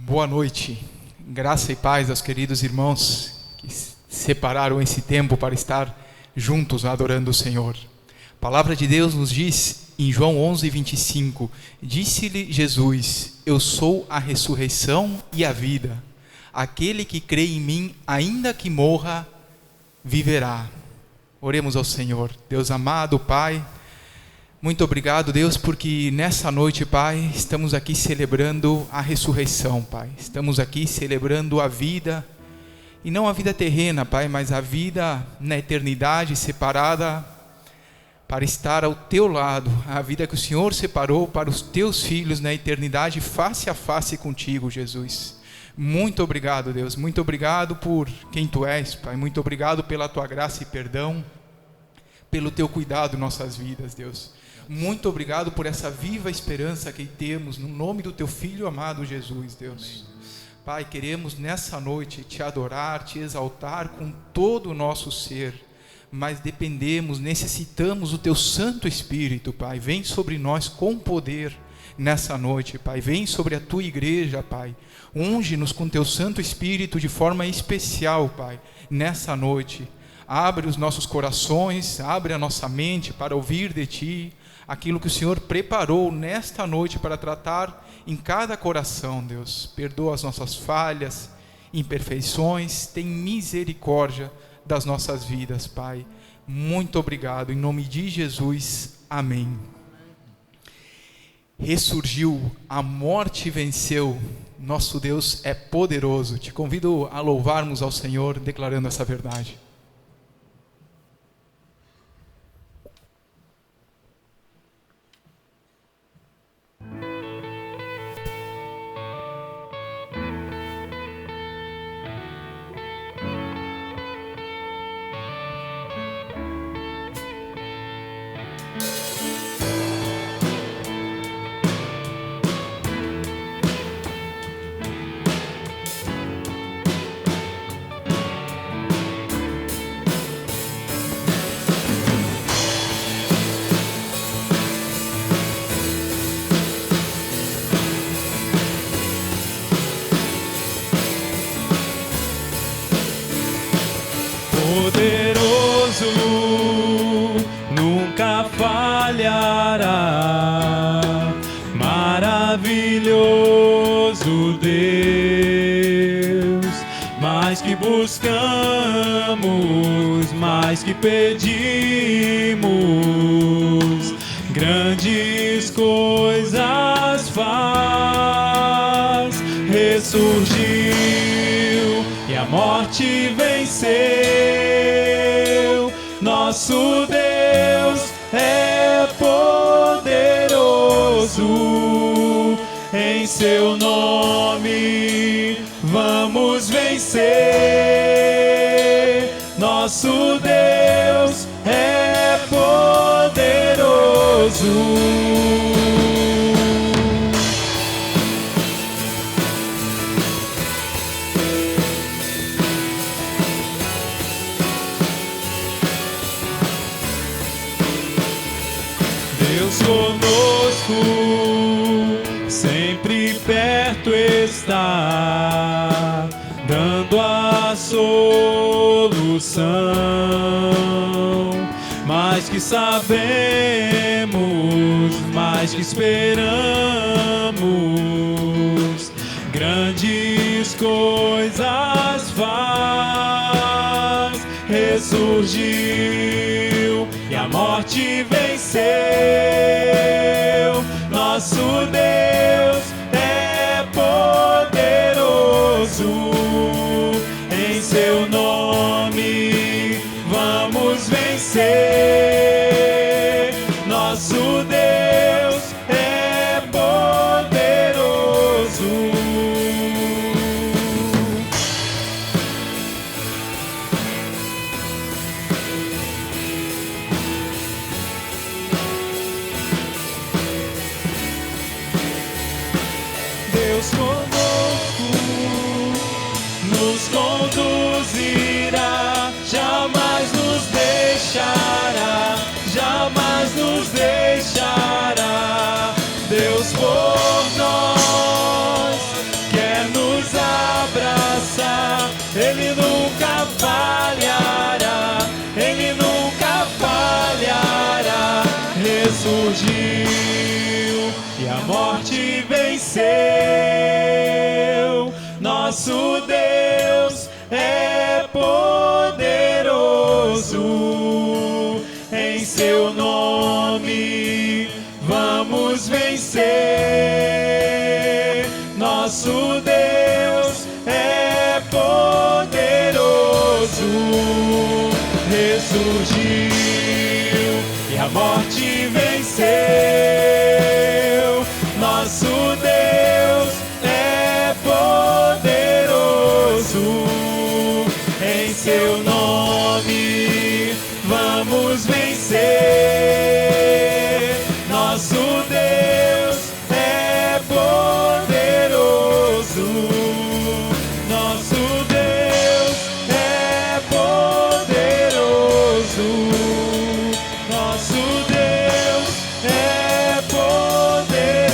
Boa noite, graça e paz aos queridos irmãos que separaram esse tempo para estar juntos adorando o Senhor. A palavra de Deus nos diz em João 11:25, disse-lhe Jesus: eu sou a ressurreição e a vida, aquele que crê em mim, ainda que morra, viverá. Oremos ao Senhor. Deus amado, Pai, muito obrigado, Deus, porque nessa noite, Pai, estamos aqui celebrando a ressurreição, Pai. Estamos aqui celebrando a vida, e não a vida terrena, Pai, mas a vida na eternidade separada para estar ao Teu lado. A vida que o Senhor separou para os Teus filhos na eternidade, face a face contigo, Jesus. Muito obrigado, Deus. Muito obrigado por quem Tu és, Pai. Muito obrigado pela Tua graça e perdão, pelo Teu cuidado em nossas vidas, Deus. Muito obrigado por essa viva esperança que temos, no nome do Teu Filho amado Jesus, Deus. Pai, queremos nessa noite Te adorar, Te exaltar com todo o nosso ser, mas dependemos, necessitamos do Teu Santo Espírito, Pai. Vem sobre nós com poder nessa noite, Pai. Vem sobre a Tua igreja, Pai. Unge-nos com Teu Santo Espírito de forma especial, Pai, nessa noite. Abre os nossos corações, abre a nossa mente para ouvir de Ti aquilo que o Senhor preparou nesta noite para tratar em cada coração, Deus. Perdoa as nossas falhas, imperfeições, tem misericórdia das nossas vidas, Pai. Muito obrigado, em nome de Jesus, amém. Ressurgiu, a morte venceu, nosso Deus é poderoso. Te convido a louvarmos ao Senhor declarando essa verdade. Poderoso, nunca falhará, maravilhoso Deus, mais que buscamos, mais que pedimos, grandes coisas faz, ressurgiu e a morte venceu. Nosso Deus é poderoso, em seu nome vamos vencer. Nosso Deus é poderoso. Conosco, sempre perto está, dando a solução. Mais que sabemos, mais que esperamos, grandes coisas faz, ressurgiu e a morte venceu. Nosso Deus é poderoso, em seu nome vamos vencer. Nosso Deus é poderoso. nosso Deus é poderoso. Em seu nome vamos vencer. Nosso Deus é poderoso. Ressurgiu e a morte venceu. Nosso Deus é poderoso. Em seu nome vamos vencer. Nosso Deus é poderoso. Nosso Deus é poderoso. Nosso Deus é poderoso.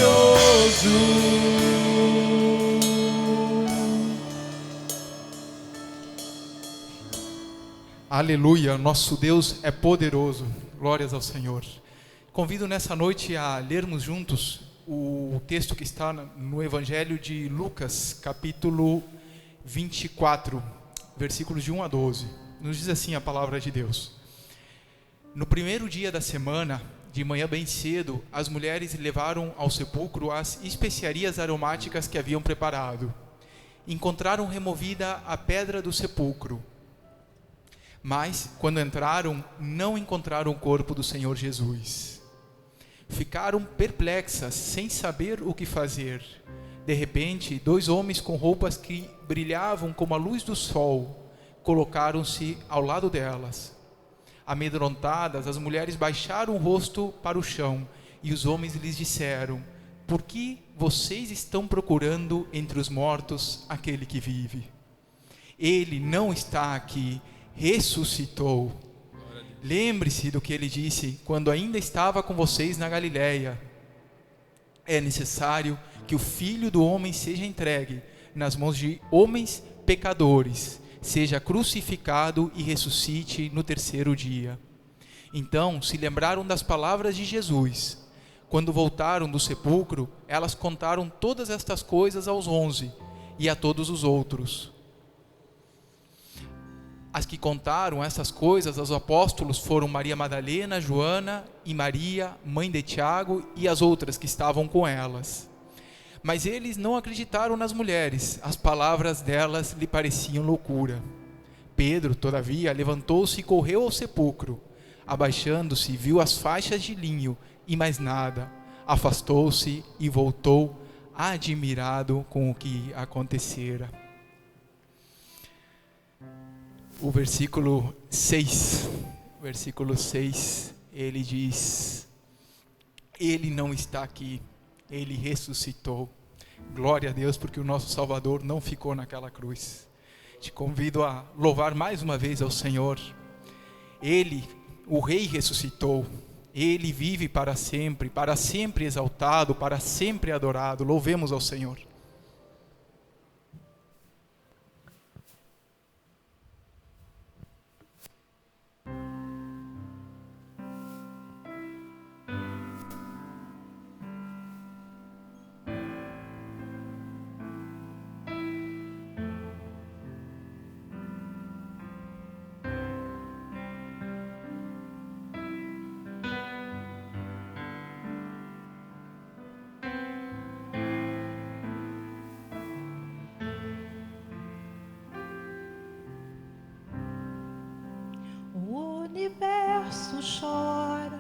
Aleluia, nosso Deus é poderoso. Glórias ao Senhor. Convido nessa noite a lermos juntos o texto que está no Evangelho de Lucas, capítulo 24, versículos de 1 a 12. Nos diz assim a palavra de Deus. No primeiro dia da semana, de manhã bem cedo, as mulheres levaram ao sepulcro as especiarias aromáticas que haviam preparado. Encontraram removida a pedra do sepulcro. Mas, quando entraram, não encontraram o corpo do Senhor Jesus. Ficaram perplexas, sem saber o que fazer. De repente, 2 homens com roupas que brilhavam como a luz do sol, colocaram-se ao lado delas. Amedrontadas, as mulheres baixaram o rosto para o chão, e os homens lhes disseram: por que vocês estão procurando entre os mortos aquele que vive? Ele não está aqui, ressuscitou. Lembre-se do que ele disse quando ainda estava com vocês na Galileia. É necessário que o Filho do Homem seja entregue nas mãos de homens pecadores, seja crucificado e ressuscite no terceiro dia. Então se lembraram das palavras de Jesus. Quando voltaram do sepulcro, elas contaram todas estas coisas aos 11 e a todos os outros. As que contaram essas coisas aos apóstolos foram Maria Madalena, Joana e Maria, mãe de Tiago, e as outras que estavam com elas. Mas eles não acreditaram nas mulheres, as palavras delas lhe pareciam loucura. Pedro, todavia, levantou-se e correu ao sepulcro. Abaixando-se, viu as faixas de linho e mais nada. Afastou-se e voltou, admirado com o que acontecera. O versículo 6, ele diz: ele não está aqui, ele ressuscitou. Glória a Deus, porque o nosso Salvador não ficou naquela cruz. Te convido a louvar mais uma vez ao Senhor. Ele, o Rei, ressuscitou. Ele vive para sempre exaltado, para sempre adorado. Louvemos ao Senhor. O universo chora,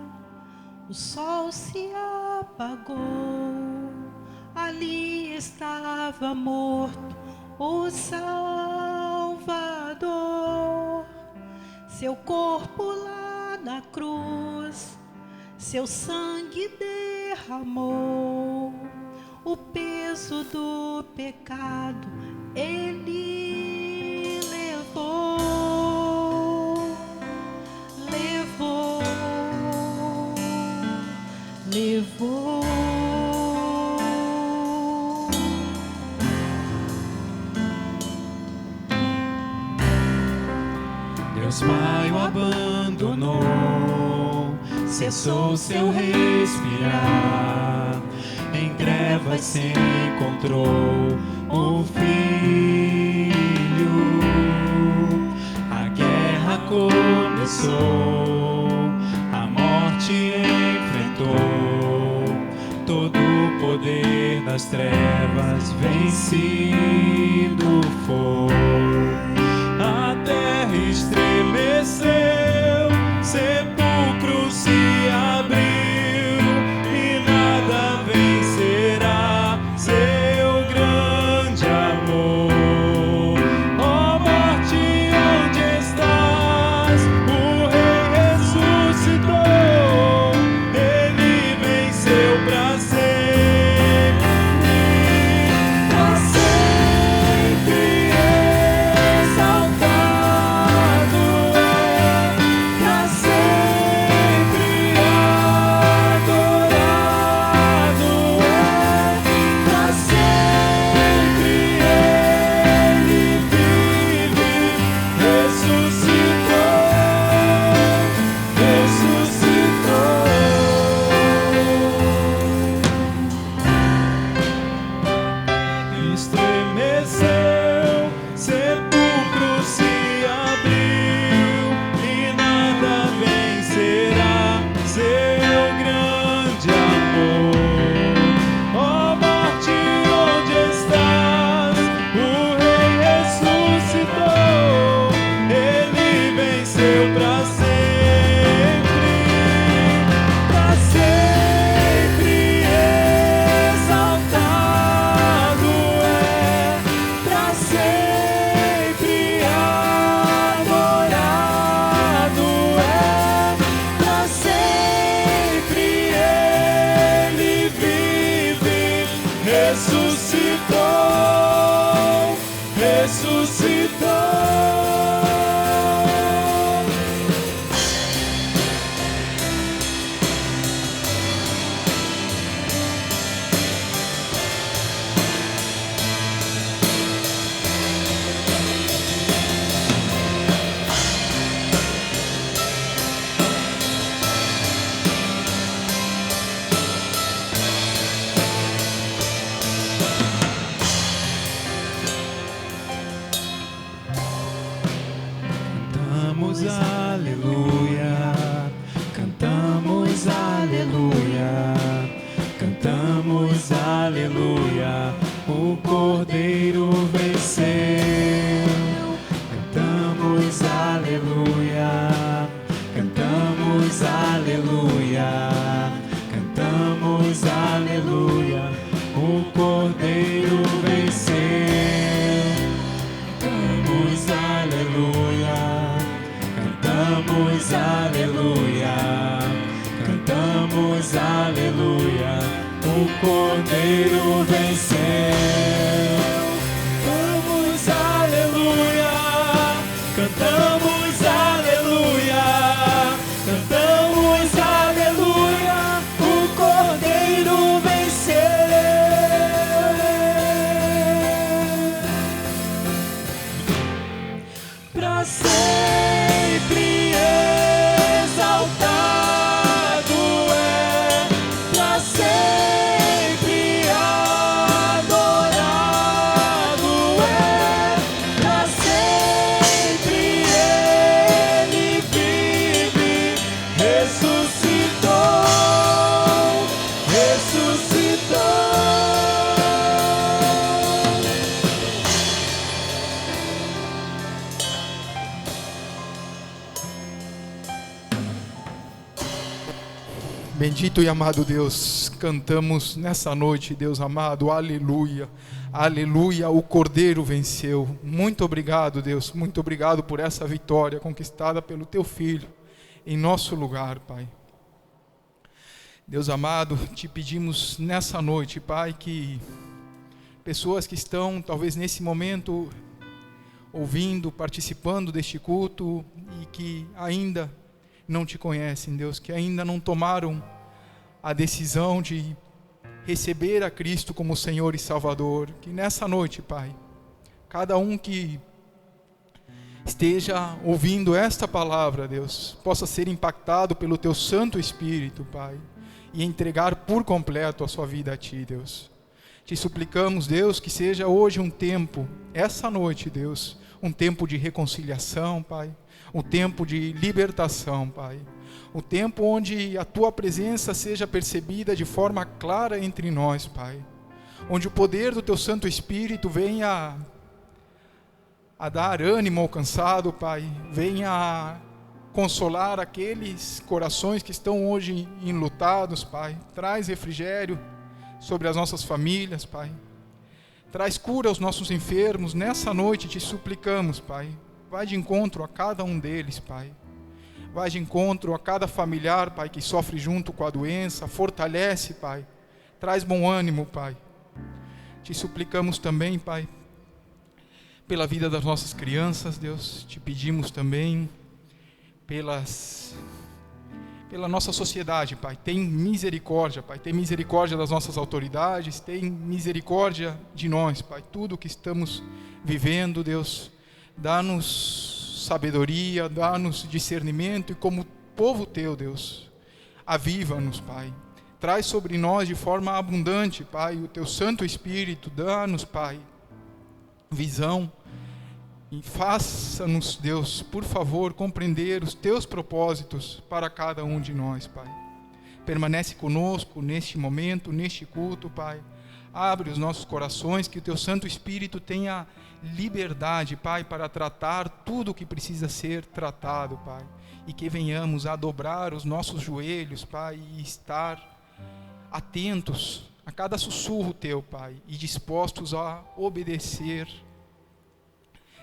o sol se apagou, ali estava morto o Salvador. Seu corpo lá na cruz, seu sangue derramou, o peso do pecado ele levou, levou, levou. Deus Pai o abandonou, cessou seu respirar, em trevas se encontrou o fim. começou, a morte enfrentou, todo o poder das trevas vencido foi. A terra estremeceu, sepulcro se abriu e nada vencerá seu grande amor. Ó morte, onde estás? O Rei ressuscitou, ele venceu pra sempre, pra sempre exaltado é, pra sempre adorado é, pra sempre ele vive, ressuscitou, estremeceu, sepulcro se abriu e nada vencerá seu grande amor. Ó morte, onde estás? O Rei ressuscitou, ele venceu pra sempre, pra sempre exaltado é, pra sempre adorado é, pra sempre ele vive, ressuscitou, ressuscitou. Cantamos aleluia, cantamos aleluia, cantamos aleluia, o Cordeiro venceu. Cantamos aleluia, cantamos aleluia, cantamos aleluia, o Cordeiro venceu. Cantamos aleluia, cantamos aleluia, cantamos aleluia, o Cordeiro venceu. Cantamos aleluia, cantamos aleluia, cantamos aleluia, o Cordeiro venceu. Pra sempre exaltado é, pra sempre adorado é, pra sempre ele vive, ressuscitou, ressuscitou. Bendito e amado Deus, cantamos nessa noite, Deus amado, aleluia, aleluia, o Cordeiro venceu. Muito obrigado, Deus, muito obrigado por essa vitória conquistada pelo Teu Filho em nosso lugar, Pai. Deus amado, te pedimos nessa noite, Pai, que pessoas que estão talvez nesse momento ouvindo, participando deste culto e que ainda não te conhecem, Deus, que ainda não tomaram a decisão de receber a Cristo como Senhor e Salvador, que nessa noite, Pai, cada um que esteja ouvindo esta palavra, Deus, possa ser impactado pelo Teu Santo Espírito, Pai, e entregar por completo a sua vida a Ti, Deus. Te suplicamos, Deus, que seja hoje um tempo, essa noite, Deus, um tempo de reconciliação, Pai, um tempo de libertação, Pai, um tempo onde a Tua presença seja percebida de forma clara entre nós, Pai, onde o poder do Teu Santo Espírito venha a dar ânimo ao cansado, Pai, venha a consolar aqueles corações que estão hoje enlutados, Pai, traz refrigério sobre as nossas famílias, Pai, traz cura aos nossos enfermos. Nessa noite te suplicamos, Pai, vai de encontro a cada um deles, Pai, vai de encontro a cada familiar, Pai, que sofre junto com a doença, fortalece, Pai, traz bom ânimo, Pai. Te suplicamos também, Pai, pela vida das nossas crianças, Deus, te pedimos também pela nossa sociedade, Pai, tem misericórdia, Pai, tem misericórdia das nossas autoridades, tem misericórdia de nós, Pai, tudo que estamos vivendo, Deus, dá-nos sabedoria, dá-nos discernimento, e como povo Teu, Deus, aviva-nos, Pai, traz sobre nós de forma abundante, Pai, o Teu Santo Espírito, dá-nos, Pai, visão, e faça-nos, Deus, por favor, compreender os Teus propósitos para cada um de nós, Pai. Permanece conosco neste momento, neste culto, Pai. Abre os nossos corações, que o Teu Santo Espírito tenha liberdade, Pai, para tratar tudo o que precisa ser tratado, Pai. E que venhamos a dobrar os nossos joelhos, Pai, e estar atentos a cada sussurro Teu, Pai, e dispostos a obedecer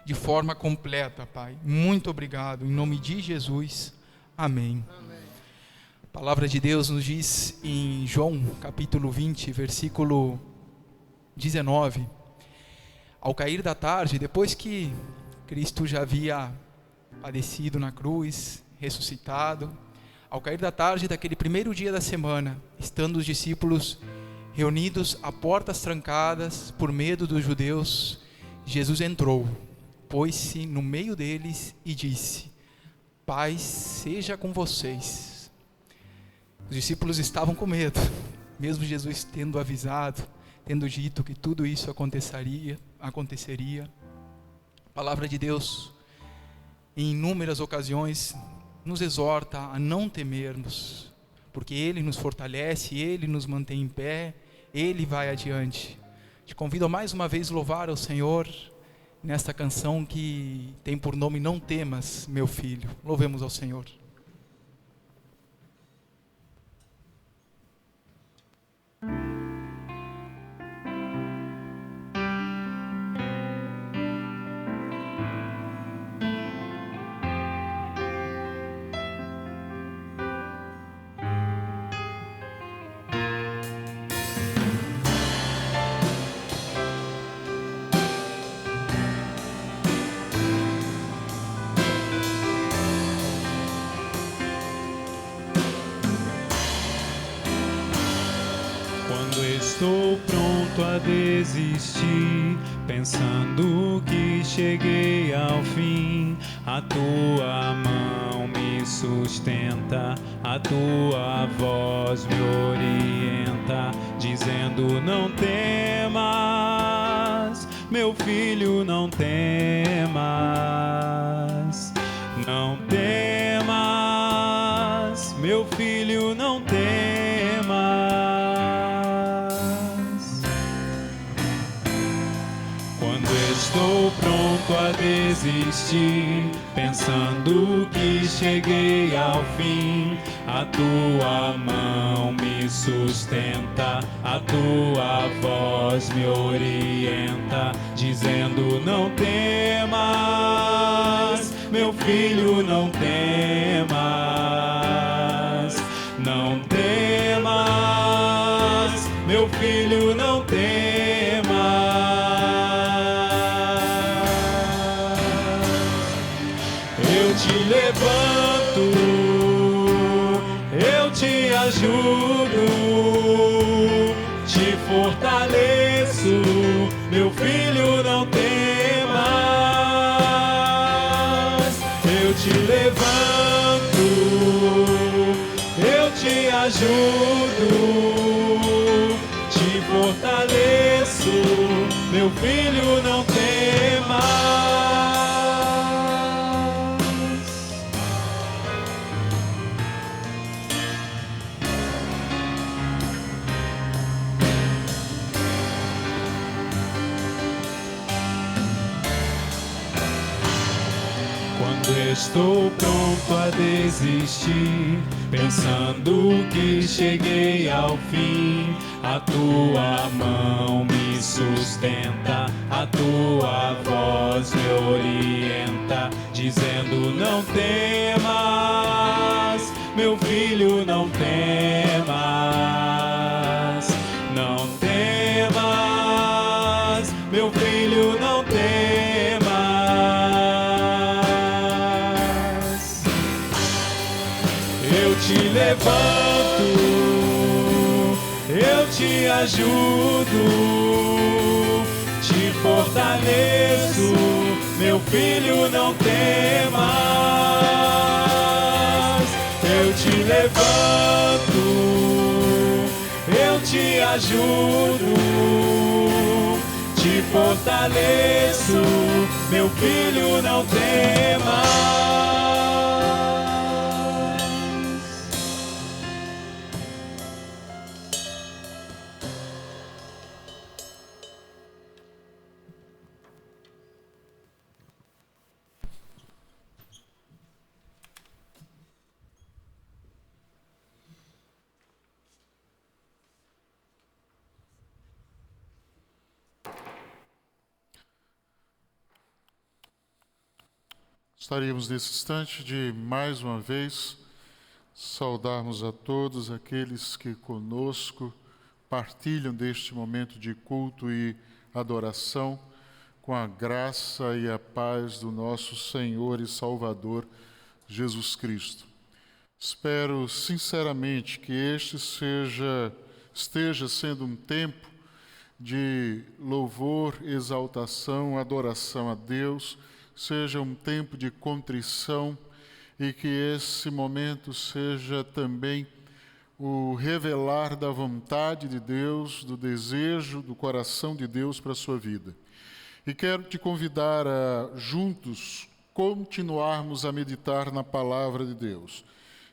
de forma completa, Pai. Muito obrigado, em nome de Jesus, amém. Amém. A palavra de Deus nos diz em João, capítulo 20, versículo 19, ao cair da tarde, depois que Cristo já havia padecido na cruz, ressuscitado, ao cair da tarde daquele primeiro dia da semana, estando os discípulos reunidos a portas trancadas por medo dos judeus, Jesus entrou, pôs-se no meio deles e disse: paz seja com vocês. Os discípulos estavam com medo, mesmo Jesus tendo avisado, tendo dito que tudo isso aconteceria. A palavra de Deus, em inúmeras ocasiões, nos exorta a não temermos, porque Ele nos fortalece, Ele nos mantém em pé, Ele vai adiante. Te convido a mais uma vez louvar ao Senhor nesta canção que tem por nome Não Temas, Meu Filho. Louvemos ao Senhor. Estou pronto a desistir, pensando que cheguei ao fim. A tua mão me sustenta, a tua voz me orienta, dizendo: não temas, meu filho, não temas. Não temas, meu filho, não temas. Estou pronto a desistir, pensando que cheguei ao fim. A tua mão me sustenta, a tua voz me orienta, dizendo: não temas, meu filho, não temas. Não temas, meu filho, não temas. Eu te levanto, eu te ajudo, te fortaleço, meu filho, não temas. Eu te levanto, eu te ajudo, te fortaleço, meu filho, não temas. Estou pronto a desistir, pensando que cheguei ao fim. A tua mão me sustenta, a tua voz me orienta, dizendo: não temas, meu filho, não temas. Não temas, meu filho, não temas. Eu te levanto, eu te ajudo, te fortaleço, meu filho, não temas. Eu te levanto, eu te ajudo, te fortaleço, meu filho, não temas. Gostaríamos nesse instante de, mais uma vez, saudarmos a todos aqueles que conosco partilham deste momento de culto e adoração com a graça e a paz do nosso Senhor e Salvador Jesus Cristo. Espero sinceramente que este esteja sendo um tempo de louvor, exaltação, adoração a Deus, seja um tempo de contrição e que esse momento seja também o revelar da vontade de Deus, do desejo do coração de Deus para a sua vida. E quero te convidar a, juntos, continuarmos a meditar na palavra de Deus.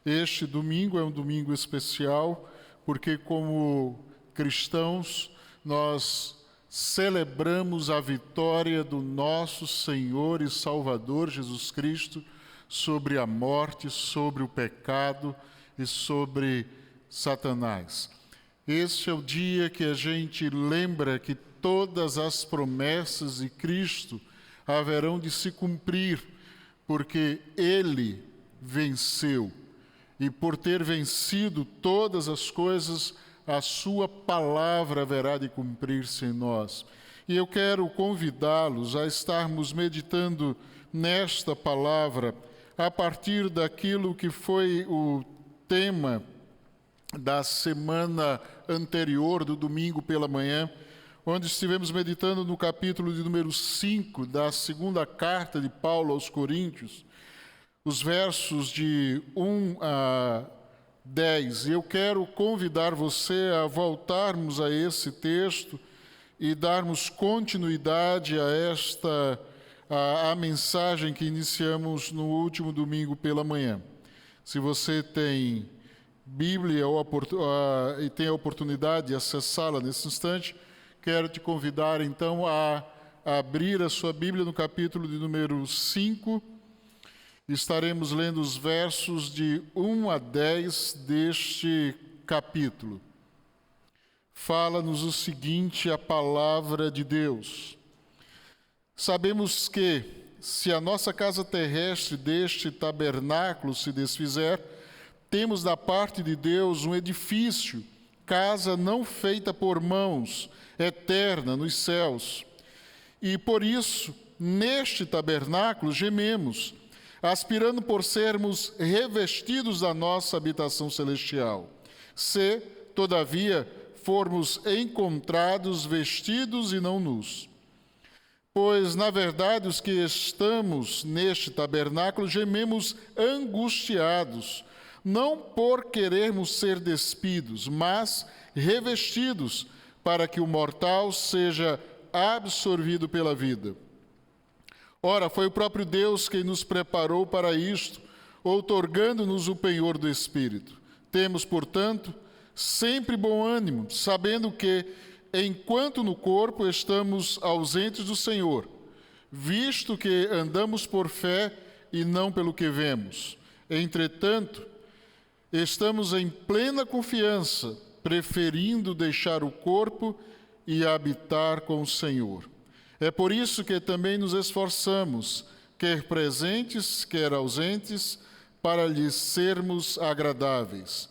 Este domingo é um domingo especial, porque como cristãos nós celebramos a vitória do nosso Senhor e Salvador Jesus Cristo sobre a morte, sobre o pecado e sobre Satanás. Este é o dia que a gente lembra que todas as promessas de Cristo haverão de se cumprir, porque Ele venceu. E por ter vencido todas as coisas, a sua palavra haverá de cumprir-se em nós. E eu quero convidá-los a estarmos meditando nesta palavra a partir daquilo que foi o tema da semana anterior, do domingo pela manhã, onde estivemos meditando no capítulo de número 5 da segunda carta de Paulo aos Coríntios, os versos de 1 a 10. Eu quero convidar você a voltarmos a esse texto e darmos continuidade a mensagem que iniciamos no último domingo pela manhã. Se você tem Bíblia e tem a oportunidade de acessá-la nesse instante, quero te convidar então a abrir a sua Bíblia no capítulo de número 5. Estaremos lendo os versos de 1 a 10 deste capítulo. Fala-nos o seguinte, a palavra de Deus. Sabemos que, se a nossa casa terrestre deste tabernáculo se desfizer, temos da parte de Deus um edifício, casa não feita por mãos, eterna nos céus. E por isso, neste tabernáculo gememos, aspirando por sermos revestidos da nossa habitação celestial. Se, todavia, formos encontrados vestidos e não nus. Pois, na verdade, os que estamos neste tabernáculo gememos angustiados, não por querermos ser despidos, mas revestidos, para que o mortal seja absorvido pela vida. Ora, foi o próprio Deus quem nos preparou para isto, outorgando-nos o penhor do Espírito. Temos, portanto, sempre bom ânimo, sabendo que, enquanto no corpo estamos ausentes do Senhor, visto que andamos por fé e não pelo que vemos. Entretanto, estamos em plena confiança, preferindo deixar o corpo e habitar com o Senhor. É por isso que também nos esforçamos, quer presentes, quer ausentes, para lhes sermos agradáveis.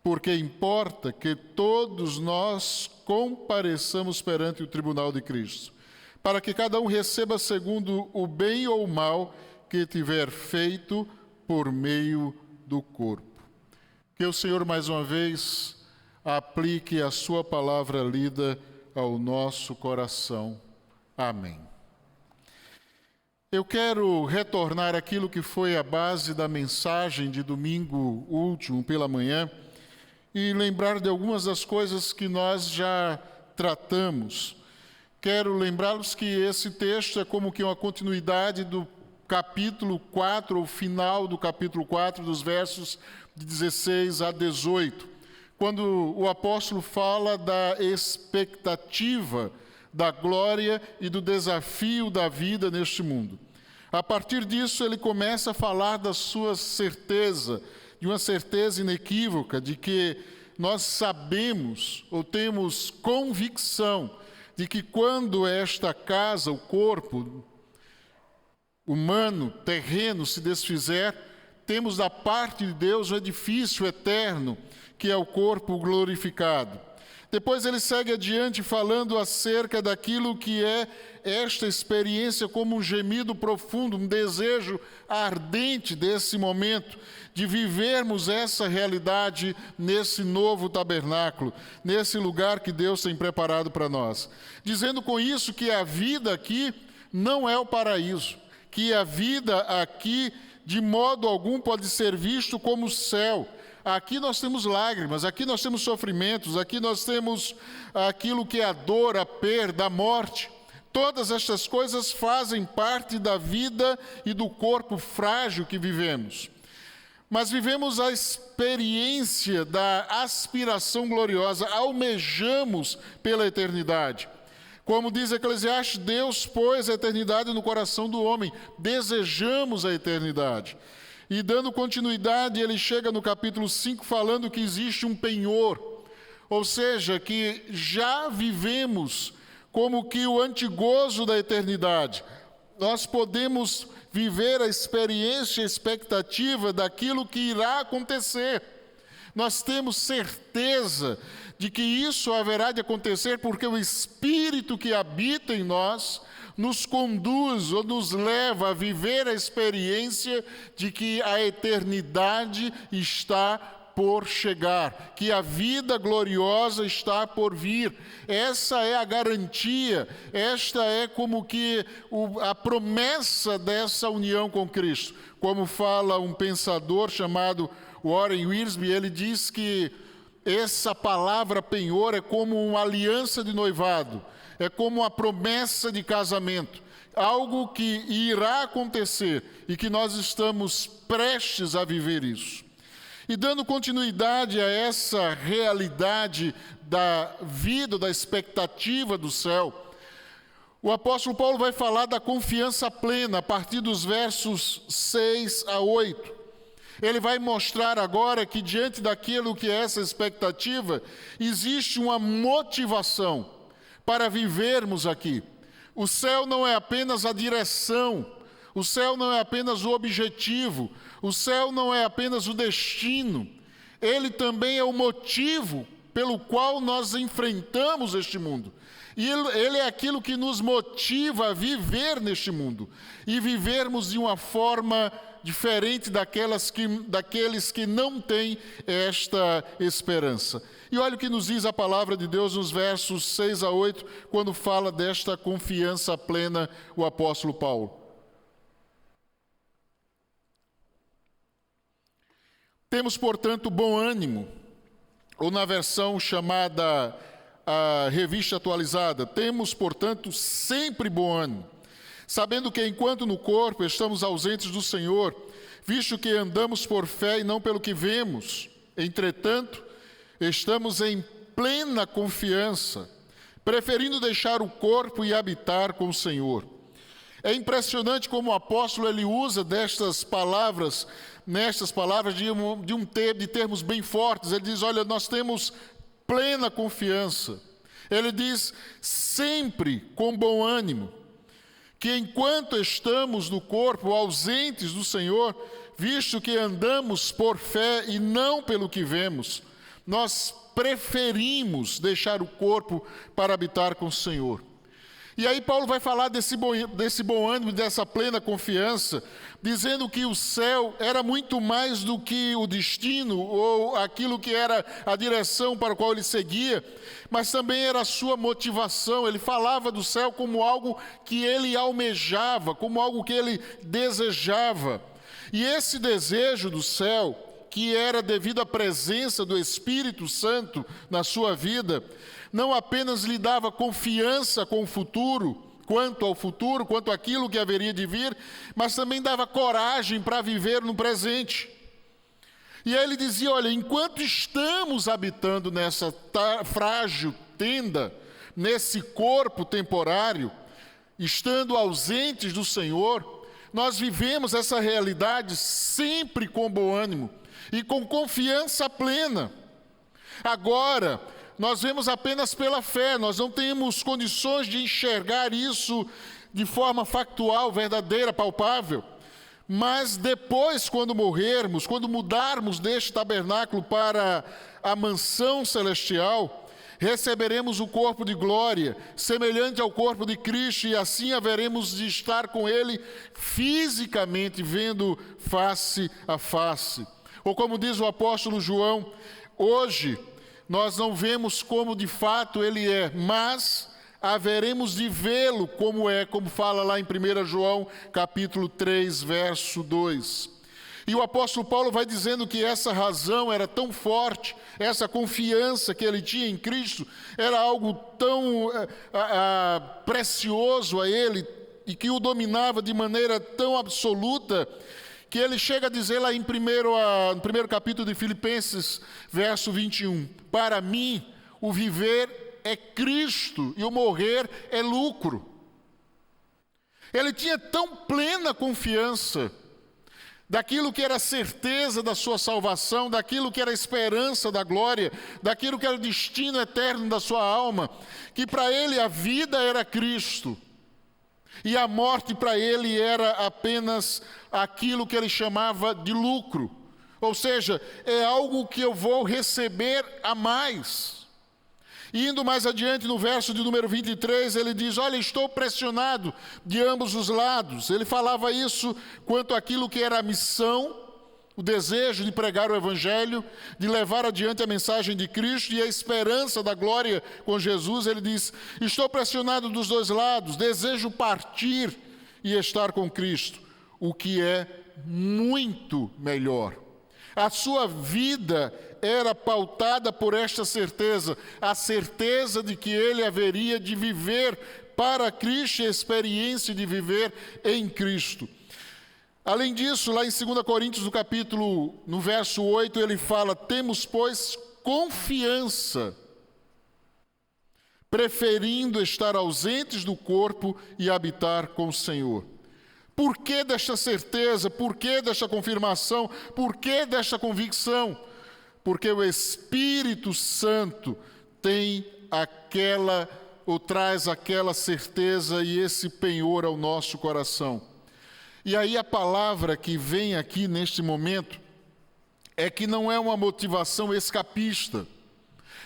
Porque importa que todos nós compareçamos perante o tribunal de Cristo, para que cada um receba segundo o bem ou o mal que tiver feito por meio do corpo. Que o Senhor, mais uma vez, aplique a sua palavra lida ao nosso coração. Amém. Eu quero retornar àquilo que foi a base da mensagem de domingo último pela manhã e lembrar de algumas das coisas que nós já tratamos. Quero lembrá-los que esse texto é como que uma continuidade do capítulo 4, ou final do capítulo 4, dos versos de 16 a 18, quando o apóstolo fala da expectativa da glória e do desafio da vida neste mundo. A partir disso, ele começa a falar da sua certeza, de uma certeza inequívoca de que nós sabemos ou temos convicção de que quando esta casa, o corpo humano, terreno, se desfizer, temos da parte de Deus um edifício eterno, que é o corpo glorificado. Depois ele segue adiante falando acerca daquilo que é esta experiência como um gemido profundo, um desejo ardente desse momento, de vivermos essa realidade nesse novo tabernáculo, nesse lugar que Deus tem preparado para nós. Dizendo com isso que a vida aqui não é o paraíso, que a vida aqui de modo algum pode ser visto como o céu. Aqui nós temos lágrimas, aqui nós temos sofrimentos, aqui nós temos aquilo que é a dor, a perda, a morte. Todas estas coisas fazem parte da vida e do corpo frágil que vivemos. Mas vivemos a experiência da aspiração gloriosa, almejamos pela eternidade. Como diz Eclesiastes, Deus pôs a eternidade no coração do homem, desejamos a eternidade. E dando continuidade, ele chega no capítulo 5 falando que existe um penhor, ou seja, que já vivemos como que o antigozo da eternidade. Nós podemos viver a experiência, a expectativa daquilo que irá acontecer. Nós temos certeza de que isso haverá de acontecer porque o Espírito que habita em nós nos conduz ou nos leva a viver a experiência de que a eternidade está por chegar, que a vida gloriosa está por vir. Essa é a garantia, esta é como que a promessa dessa união com Cristo. Como fala um pensador chamado Warren Wiersbe, ele diz que essa palavra penhor é como uma aliança de noivado, é como uma promessa de casamento, algo que irá acontecer e que nós estamos prestes a viver isso. E dando continuidade a essa realidade da vida, da expectativa do céu, o apóstolo Paulo vai falar da confiança plena a partir dos versos 6 a 8. Ele vai mostrar agora que diante daquilo que é essa expectativa, existe uma motivação para vivermos aqui. O céu não é apenas a direção, o céu não é apenas o objetivo, o céu não é apenas o destino, ele também é o motivo pelo qual nós enfrentamos este mundo. E ele é aquilo que nos motiva a viver neste mundo e vivermos de uma forma diferente daqueles que não têm esta esperança. E olha o que nos diz a palavra de Deus nos versos 6 a 8, quando fala desta confiança plena, o apóstolo Paulo. Temos, portanto, bom ânimo, ou na versão chamada a Revista Atualizada, temos, portanto, sempre bom ânimo, sabendo que enquanto no corpo estamos ausentes do Senhor, visto que andamos por fé e não pelo que vemos, entretanto, estamos em plena confiança, preferindo deixar o corpo e habitar com o Senhor. É impressionante como o apóstolo ele usa nestas palavras de termos bem fortes. Ele diz, olha, nós temos plena confiança. Ele diz, sempre com bom ânimo, que enquanto estamos no corpo, ausentes do Senhor, visto que andamos por fé e não pelo que vemos, nós preferimos deixar o corpo para habitar com o Senhor. E aí Paulo vai falar desse bom ânimo, dessa plena confiança, dizendo que o céu era muito mais do que o destino ou aquilo que era a direção para a qual ele seguia, mas também era a sua motivação. Ele falava do céu como algo que ele almejava, como algo que ele desejava. E esse desejo do céu, que era devido à presença do Espírito Santo na sua vida, não apenas lhe dava confiança com o futuro, quanto àquilo que haveria de vir, mas também dava coragem para viver no presente. E aí ele dizia, olha, enquanto estamos habitando nessa frágil tenda, nesse corpo temporário, estando ausentes do Senhor, nós vivemos essa realidade sempre com bom ânimo e com confiança plena. Agora, nós vemos apenas pela fé, nós não temos condições de enxergar isso de forma factual, verdadeira, palpável. Mas depois, quando morrermos, quando mudarmos deste tabernáculo para a mansão celestial, receberemos o corpo de glória, semelhante ao corpo de Cristo, e assim haveremos de estar com Ele fisicamente, vendo face a face. Ou como diz o apóstolo João, hoje nós não vemos como de fato Ele é, mas haveremos de vê-lo como é, como fala lá em 1 João, capítulo 3, verso 2. E o apóstolo Paulo vai dizendo que essa razão era tão forte, essa confiança que ele tinha em Cristo, era algo tão precioso a ele, e que o dominava de maneira tão absoluta, que ele chega a dizer lá no primeiro capítulo de Filipenses, verso 21, para mim o viver é Cristo e o morrer é lucro. Ele tinha tão plena confiança daquilo que era a certeza da sua salvação, daquilo que era a esperança da glória, daquilo que era o destino eterno da sua alma, que para ele a vida era Cristo. E a morte para ele era apenas aquilo que ele chamava de lucro. Ou seja, é algo que eu vou receber a mais. E indo mais adiante no verso de número 23, ele diz, olha, estou pressionado de ambos os lados. Ele falava isso quanto àquilo que era a missão, o desejo de pregar o Evangelho, de levar adiante a mensagem de Cristo e a esperança da glória com Jesus. Ele diz, estou pressionado dos dois lados, desejo partir e estar com Cristo, o que é muito melhor. A sua vida era pautada por esta certeza, a certeza de que ele haveria de viver para Cristo e a experiência de viver em Cristo. Além disso, lá em 2 Coríntios, no verso 8, ele fala, temos, pois, confiança, preferindo estar ausentes do corpo e habitar com o Senhor. Por que desta certeza? Por que desta confirmação? Por que desta convicção? Porque o Espírito Santo traz aquela certeza e esse penhor ao nosso coração. E aí a palavra que vem aqui neste momento é que não é uma motivação escapista,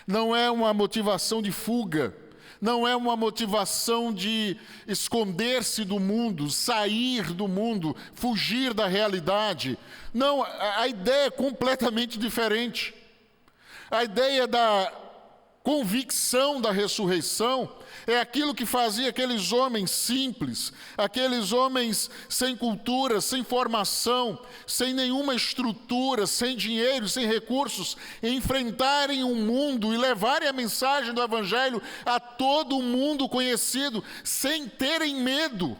não é uma motivação de fuga, não é uma motivação de esconder-se do mundo, sair do mundo, fugir da realidade. Não, a ideia é completamente diferente. A ideia da convicção da ressurreição é aquilo que fazia aqueles homens simples, aqueles homens sem cultura, sem formação, sem nenhuma estrutura, sem dinheiro, sem recursos, enfrentarem o mundo e levarem a mensagem do Evangelho a todo o mundo conhecido, sem terem medo.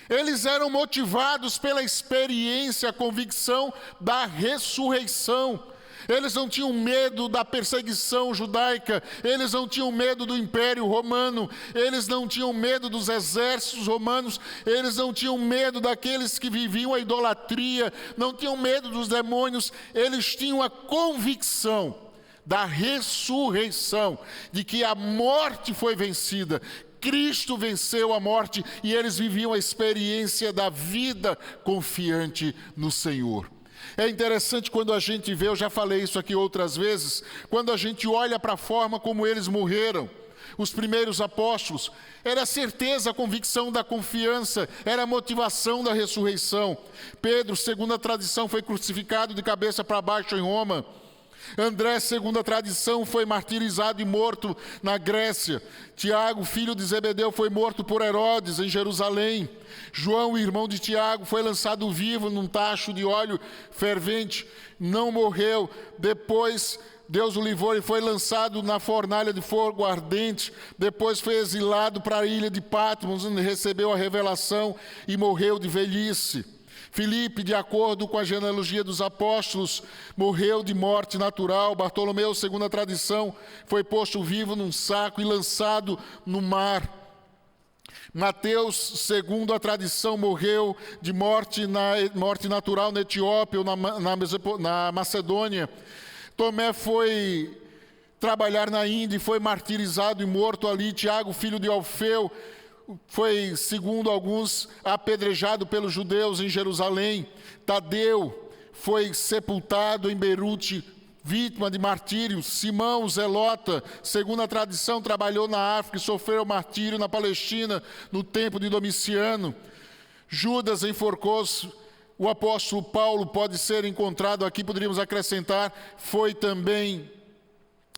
Eles eram motivados pela experiência, a convicção da ressurreição. Eles não tinham medo da perseguição judaica, eles não tinham medo do Império Romano, eles não tinham medo dos exércitos romanos, eles não tinham medo daqueles que viviam a idolatria, não tinham medo dos demônios, eles tinham a convicção da ressurreição, de que a morte foi vencida, Cristo venceu a morte e eles viviam a experiência da vida confiante no Senhor. É interessante quando a gente vê, eu já falei isso aqui outras vezes, quando a gente olha para a forma como eles morreram. Os primeiros apóstolos, era a certeza, a convicção da confiança, era a motivação da ressurreição. Pedro, segundo a tradição, foi crucificado de cabeça para baixo em Roma. André, segundo a tradição, foi martirizado e morto na Grécia. Tiago, filho de Zebedeu, foi morto por Herodes em Jerusalém. João, irmão de Tiago, foi lançado vivo num tacho de óleo fervente, não morreu. Depois Deus o livrou e foi lançado na fornalha de fogo ardente. Depois foi exilado para a ilha de Patmos, onde recebeu a revelação e morreu de velhice. Filipe, de acordo com a genealogia dos apóstolos, morreu de morte natural. Bartolomeu, segundo a tradição, foi posto vivo num saco e lançado no mar. Mateus, segundo a tradição, morreu de morte natural na Etiópia ou na Macedônia. Tomé foi trabalhar na Índia e foi martirizado e morto ali. Tiago, filho de Alfeu, foi, segundo alguns, apedrejado pelos judeus em Jerusalém. Tadeu foi sepultado em Beirute, vítima de martírio. Simão, Zelota, segundo a tradição, trabalhou na África e sofreu martírio na Palestina, no tempo de Domiciano. Judas enforcou-se. O apóstolo Paulo pode ser encontrado aqui, poderíamos acrescentar, foi também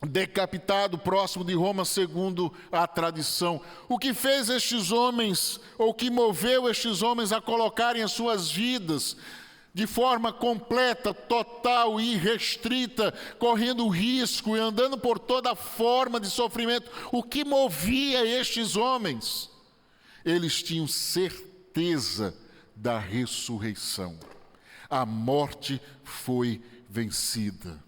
decapitado próximo de Roma, segundo a tradição. O que fez estes homens, ou que moveu estes homens a colocarem as suas vidas de forma completa, total e irrestrita, correndo risco e andando por toda forma de sofrimento, o que movia estes homens? Eles tinham certeza da ressurreição. A morte foi vencida.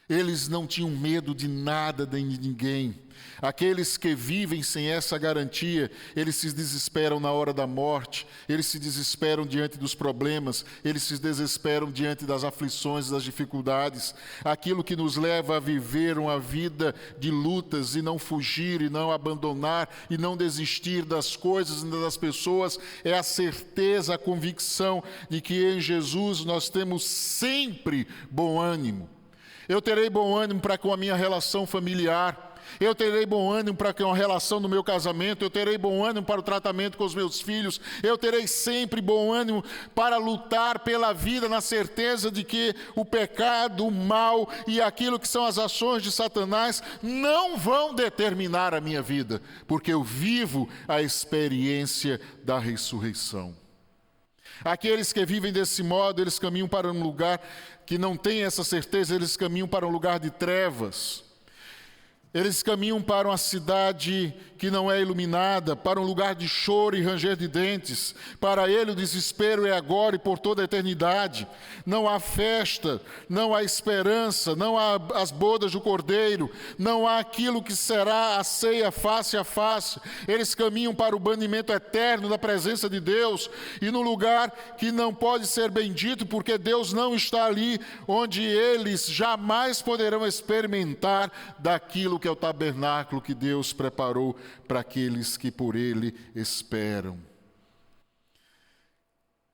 Eles não tinham medo de nada nem de ninguém. Aqueles que vivem sem essa garantia, eles se desesperam na hora da morte, eles se desesperam diante dos problemas, eles se desesperam diante das aflições, das dificuldades. Aquilo que nos leva a viver uma vida de lutas e não fugir, e não abandonar, e não desistir das coisas e das pessoas, é a certeza, a convicção de que em Jesus nós temos sempre bom ânimo. Eu terei bom ânimo para com a minha relação familiar. Eu terei bom ânimo para com a relação no meu casamento. Eu terei bom ânimo para o tratamento com os meus filhos. Eu terei sempre bom ânimo para lutar pela vida, na certeza de que o pecado, o mal e aquilo que são as ações de Satanás não vão determinar a minha vida, porque eu vivo a experiência da ressurreição. Aqueles que vivem desse modo, eles caminham para um lugar que não tem essa certeza, eles caminham para um lugar de trevas. Eles caminham para uma cidade que não é iluminada, para um lugar de choro e ranger de dentes. Para ele o desespero é agora e por toda a eternidade. Não há festa, não há esperança, não há as bodas do Cordeiro, não há aquilo que será a ceia face a face. Eles caminham para o banimento eterno da presença de Deus e no lugar que não pode ser bendito, porque Deus não está ali, onde eles jamais poderão experimentar daquilo que é o tabernáculo que Deus preparou para aqueles que por Ele esperam.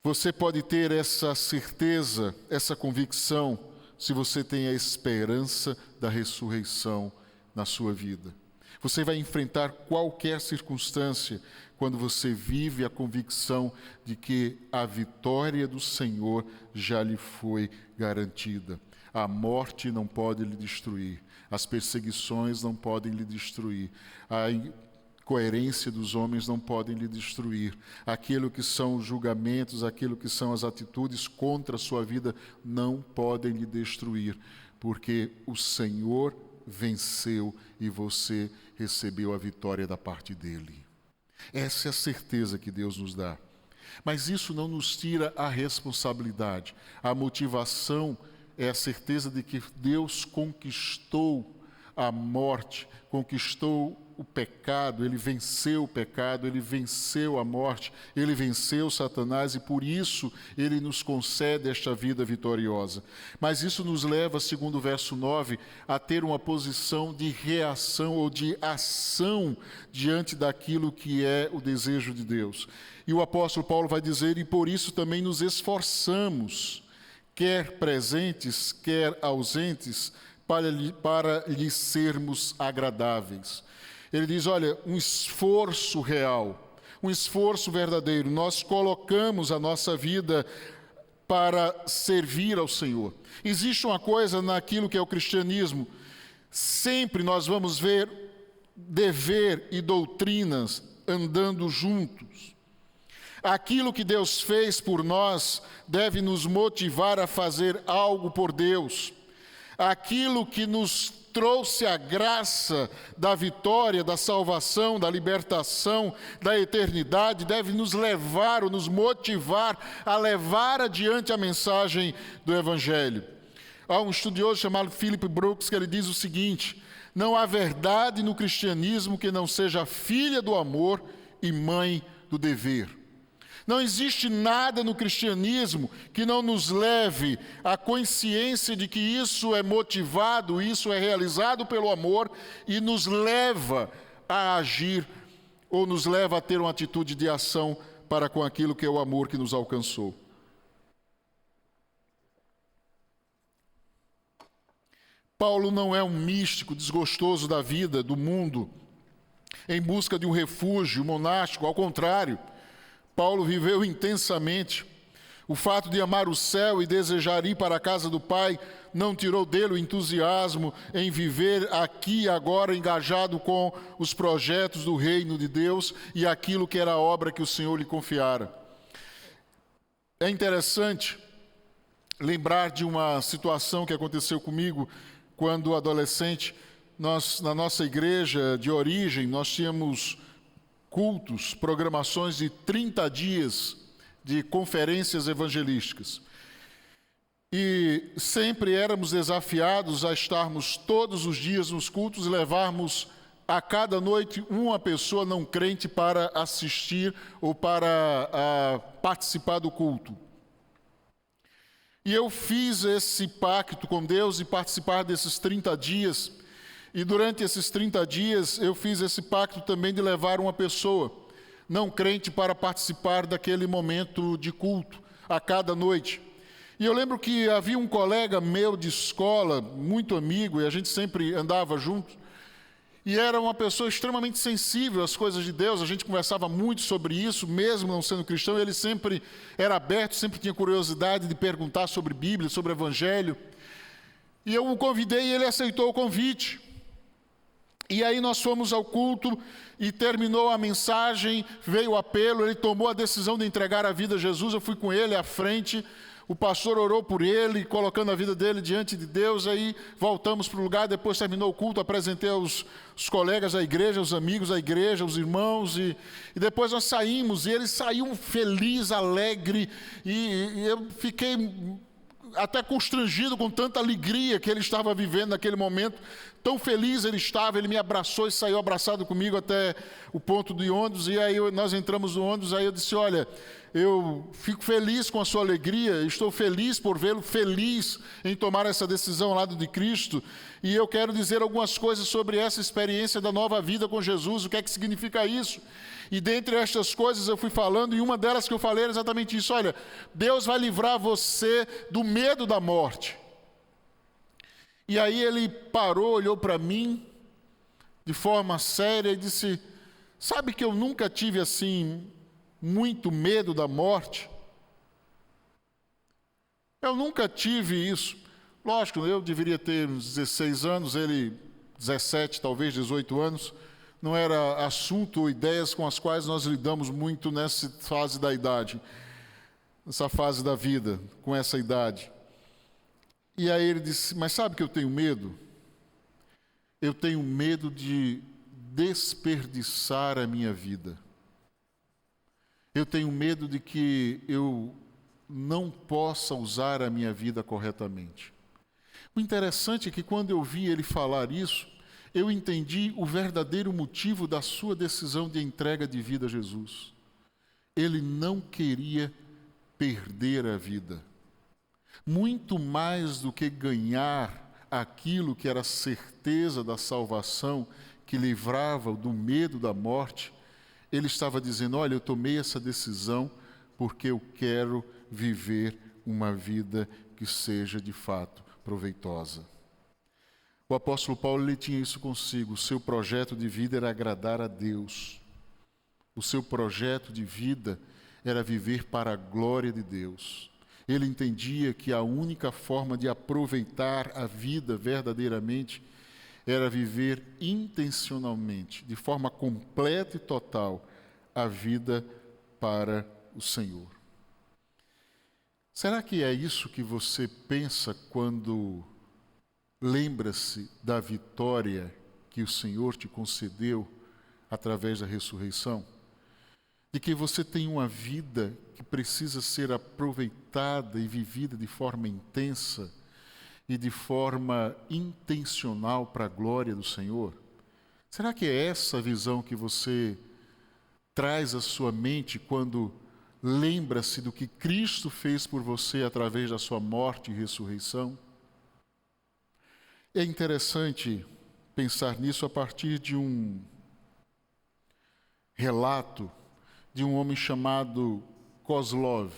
Você pode ter essa certeza, essa convicção, se você tem a esperança da ressurreição na sua vida. Você vai enfrentar qualquer circunstância quando você vive a convicção de que a vitória do Senhor já lhe foi garantida. A morte não pode lhe destruir, as perseguições não podem lhe destruir, a incoerência dos homens não podem lhe destruir, aquilo que são os julgamentos, aquilo que são as atitudes contra a sua vida não podem lhe destruir, porque o Senhor venceu e você recebeu a vitória da parte dele. Essa é a certeza que Deus nos dá. Mas isso não nos tira a responsabilidade. A motivação é a certeza de que Deus conquistou a morte, conquistou o pecado, Ele venceu o pecado, Ele venceu a morte, Ele venceu Satanás e por isso Ele nos concede esta vida vitoriosa. Mas isso nos leva, segundo o verso 9, a ter uma posição de reação ou de ação diante daquilo que é o desejo de Deus. E o apóstolo Paulo vai dizer, e por isso também nos esforçamos, quer presentes, quer ausentes, para lhe sermos agradáveis. Ele diz, olha, um esforço real, um esforço verdadeiro. Nós colocamos a nossa vida para servir ao Senhor. Existe uma coisa naquilo que é o cristianismo. Sempre nós vamos ver dever e doutrinas andando juntos. Aquilo que Deus fez por nós deve nos motivar a fazer algo por Deus. Aquilo que nos trouxe a graça da vitória, da salvação, da libertação, da eternidade, deve nos levar ou nos motivar a levar adiante a mensagem do Evangelho. Há um estudioso chamado Philip Brooks que ele diz o seguinte: não há verdade no cristianismo que não seja filha do amor e mãe do dever. Não existe nada no cristianismo que não nos leve à consciência de que isso é motivado, isso é realizado pelo amor e nos leva a agir ou nos leva a ter uma atitude de ação para com aquilo que é o amor que nos alcançou. Paulo não é um místico desgostoso da vida, do mundo, em busca de um refúgio monástico, ao contrário. Paulo viveu intensamente. O fato de amar o céu e desejar ir para a casa do Pai não tirou dele o entusiasmo em viver aqui e agora engajado com os projetos do reino de Deus e aquilo que era a obra que o Senhor lhe confiara. É interessante lembrar de uma situação que aconteceu comigo quando adolescente. Na nossa igreja de origem, nós tínhamos cultos, programações de 30 dias de conferências evangelísticas. E sempre éramos desafiados a estarmos todos os dias nos cultos e levarmos a cada noite uma pessoa não crente para assistir ou para participar do culto. E eu fiz esse pacto com Deus e participar desses 30 dias. E durante esses 30 dias, eu fiz esse pacto também de levar uma pessoa não crente para participar daquele momento de culto, a cada noite. E eu lembro que havia um colega meu de escola, muito amigo, e a gente sempre andava junto, e era uma pessoa extremamente sensível às coisas de Deus, a gente conversava muito sobre isso, mesmo não sendo cristão, ele sempre era aberto, sempre tinha curiosidade de perguntar sobre Bíblia, sobre Evangelho. E eu o convidei e ele aceitou o convite. E aí nós fomos ao culto e terminou a mensagem, veio o apelo, ele tomou a decisão de entregar a vida a Jesus, eu fui com ele à frente, o pastor orou por ele, colocando a vida dele diante de Deus, aí voltamos para o lugar, depois terminou o culto, apresentei os colegas da igreja, os amigos da igreja, os irmãos, e depois nós saímos, e ele saiu feliz, alegre, e eu fiquei até constrangido com tanta alegria que ele estava vivendo naquele momento. Tão feliz ele estava, ele me abraçou e saiu abraçado comigo até o ponto de ônibus, e aí nós entramos no ônibus, aí eu disse, olha, eu fico feliz com a sua alegria, estou feliz por vê-lo feliz em tomar essa decisão ao lado de Cristo, e eu quero dizer algumas coisas sobre essa experiência da nova vida com Jesus, o que é que significa isso. E dentre estas coisas eu fui falando, e uma delas que eu falei era exatamente isso, olha, Deus vai livrar você do medo da morte. E aí ele parou, olhou para mim, de forma séria, e disse, sabe que eu nunca tive assim, muito medo da morte? Eu nunca tive isso. Lógico, eu deveria ter uns 16 anos, ele 17, talvez 18 anos, não era assunto ou ideias com as quais nós lidamos muito nessa fase da idade, nessa fase da vida, com essa idade. E aí ele disse, mas sabe que eu tenho medo? Eu tenho medo de desperdiçar a minha vida. Eu tenho medo de que eu não possa usar a minha vida corretamente. O interessante é que quando eu vi ele falar isso, eu entendi o verdadeiro motivo da sua decisão de entrega de vida a Jesus. Ele não queria perder a vida. Muito mais do que ganhar aquilo que era a certeza da salvação, que livrava do medo da morte, ele estava dizendo: olha, eu tomei essa decisão porque eu quero viver uma vida que seja de fato proveitosa. O apóstolo Paulo, ele tinha isso consigo. O seu projeto de vida era agradar a Deus. O seu projeto de vida era viver para a glória de Deus. Ele entendia que a única forma de aproveitar a vida verdadeiramente era viver intencionalmente, de forma completa e total, a vida para o Senhor. Será que é isso que você pensa quando lembra-se da vitória que o Senhor te concedeu através da ressurreição? De que você tem uma vida que precisa ser aproveitada e vivida de forma intensa e de forma intencional para a glória do Senhor? Será que é essa a visão que você traz à sua mente quando lembra-se do que Cristo fez por você através da sua morte e ressurreição? É interessante pensar nisso a partir de um relato de um homem chamado Kozlov.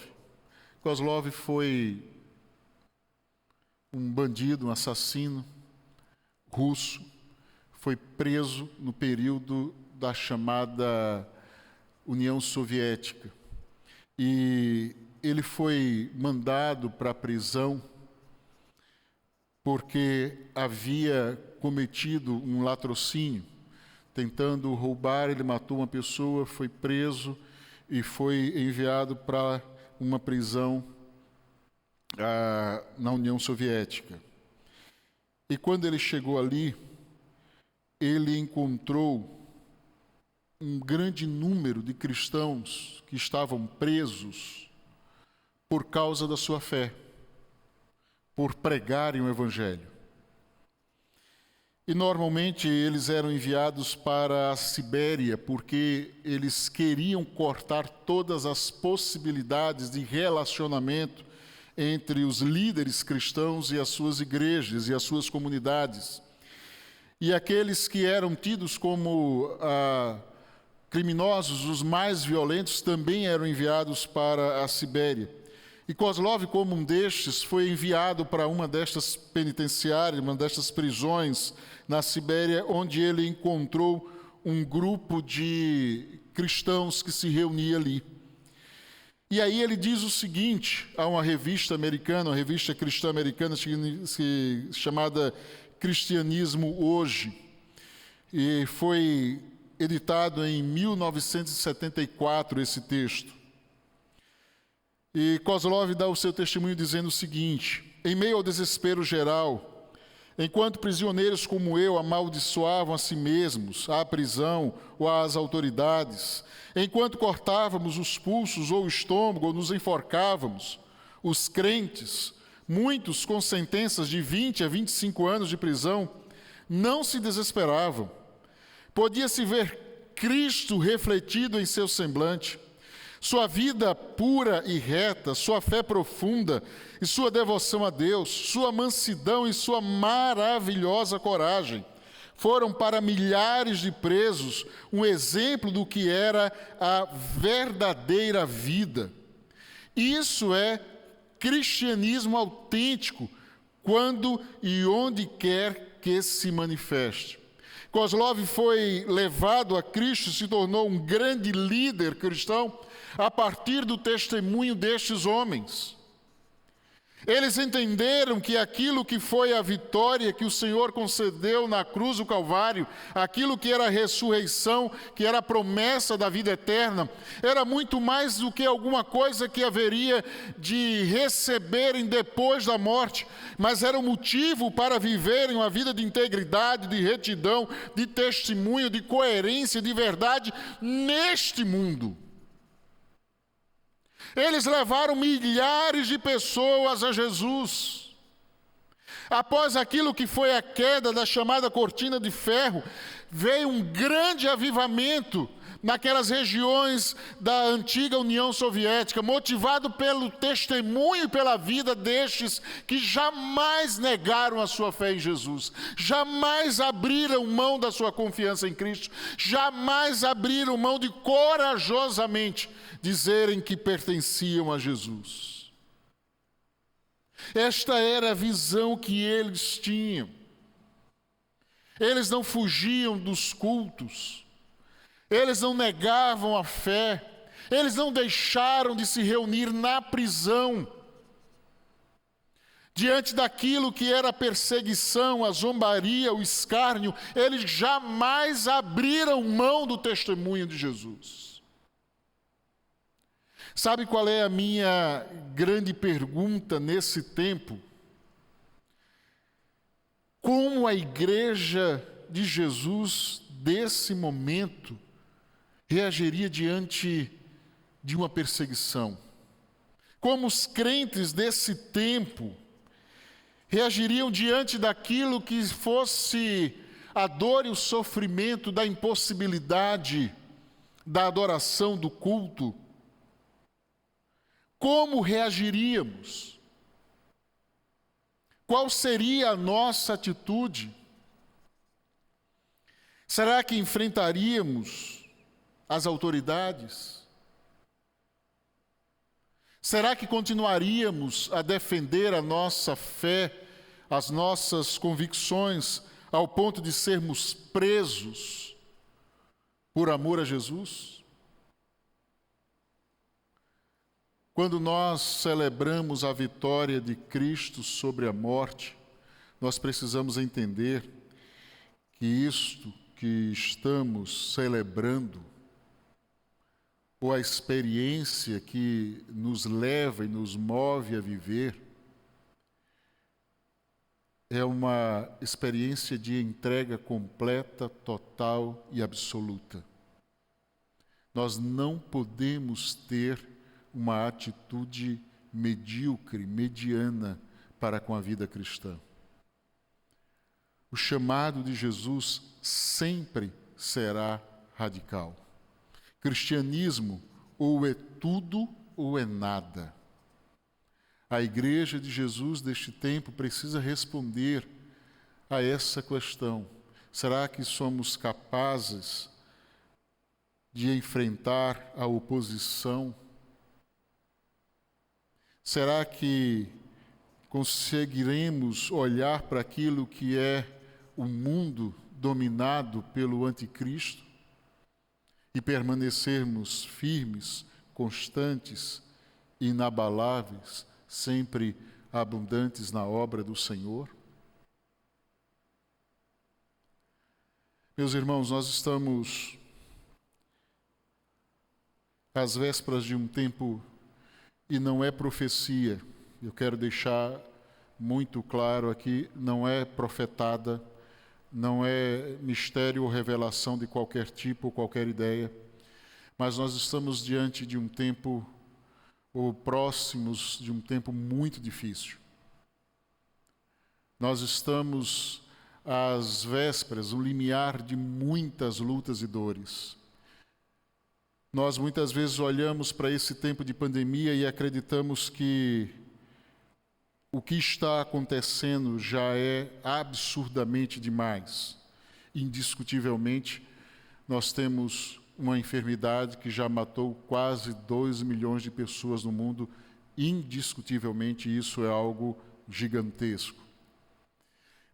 Kozlov foi um bandido, um assassino russo, foi preso no período da chamada União Soviética. E ele foi mandado para a prisão porque havia cometido um latrocínio. Tentando roubar, ele matou uma pessoa, foi preso e foi enviado para uma prisão na União Soviética. E quando ele chegou ali, ele encontrou um grande número de cristãos que estavam presos por causa da sua fé, por pregarem o Evangelho. E normalmente eles eram enviados para a Sibéria porque eles queriam cortar todas as possibilidades de relacionamento entre os líderes cristãos e as suas igrejas e as suas comunidades. E aqueles que eram tidos como criminosos, os mais violentos, também eram enviados para a Sibéria. E Kozlov, como um destes, foi enviado para uma destas penitenciárias, uma destas prisões na Sibéria, onde ele encontrou um grupo de cristãos que se reunia ali. E aí ele diz o seguinte a uma revista americana, uma revista cristã americana chamada Cristianismo Hoje, e foi editado em 1974 esse texto. E Kozlov dá o seu testemunho dizendo o seguinte: em meio ao desespero geral, enquanto prisioneiros como eu amaldiçoavam a si mesmos, à prisão ou às autoridades, enquanto cortávamos os pulsos ou o estômago ou nos enforcávamos, os crentes, muitos com sentenças de 20 a 25 anos de prisão, não se desesperavam. Podia-se ver Cristo refletido em seu semblante. Sua vida pura e reta, sua fé profunda e sua devoção a Deus, sua mansidão e sua maravilhosa coragem foram para milhares de presos um exemplo do que era a verdadeira vida. Isso é cristianismo autêntico, quando e onde quer que se manifeste. Kozlov foi levado a Cristo e se tornou um grande líder cristão a partir do testemunho destes homens. Eles entenderam que aquilo que foi a vitória que o Senhor concedeu na cruz do Calvário, aquilo que era a ressurreição, que era a promessa da vida eterna, era muito mais do que alguma coisa que haveria de receberem depois da morte, mas era o motivo para viverem uma vida de integridade, de retidão, de testemunho, de coerência, de verdade neste mundo. Eles levaram milhares de pessoas a Jesus. Após aquilo que foi a queda da chamada cortina de ferro, veio um grande avivamento naquelas regiões da antiga União Soviética, motivado pelo testemunho e pela vida destes que jamais negaram a sua fé em Jesus, jamais abriram mão da sua confiança em Cristo, jamais abriram mão de corajosamente dizerem que pertenciam a Jesus. Esta era a visão que eles tinham. Eles não fugiam dos cultos, eles não negavam a fé, eles não deixaram de se reunir na prisão. Diante daquilo que era a perseguição, a zombaria, o escárnio, eles jamais abriram mão do testemunho de Jesus. Sabe qual é a minha grande pergunta nesse tempo? Como a igreja de Jesus, desse momento, reagiria diante de uma perseguição? Como os crentes desse tempo reagiriam diante daquilo que fosse a dor e o sofrimento da impossibilidade da adoração, do culto? Como reagiríamos? Qual seria a nossa atitude? Será que enfrentaríamos as autoridades? Será que continuaríamos a defender a nossa fé, as nossas convicções, ao ponto de sermos presos por amor a Jesus? Quando nós celebramos a vitória de Cristo sobre a morte, nós precisamos entender que isto que estamos celebrando, ou a experiência que nos leva e nos move a viver, é uma experiência de entrega completa, total e absoluta. Nós não podemos ter uma atitude medíocre, mediana para com a vida cristã. O chamado de Jesus sempre será radical. Cristianismo ou é tudo ou é nada. A igreja de Jesus deste tempo precisa responder a essa questão. Será que somos capazes de enfrentar a oposição? Será que conseguiremos olhar para aquilo que é o mundo dominado pelo anticristo e permanecermos firmes, constantes, inabaláveis, sempre abundantes na obra do Senhor? Meus irmãos, nós estamos às vésperas de um tempo, e não é profecia, eu quero deixar muito claro aqui, não é profetada, não é mistério ou revelação de qualquer tipo ou qualquer ideia, mas nós estamos diante de um tempo, ou próximos de um tempo muito difícil. Nós estamos às vésperas, um limiar de muitas lutas e dores. Nós muitas vezes olhamos para esse tempo de pandemia e acreditamos que o que está acontecendo já é absurdamente demais. Indiscutivelmente, nós temos uma enfermidade que já matou quase 2 milhões de pessoas no mundo. Indiscutivelmente, isso é algo gigantesco.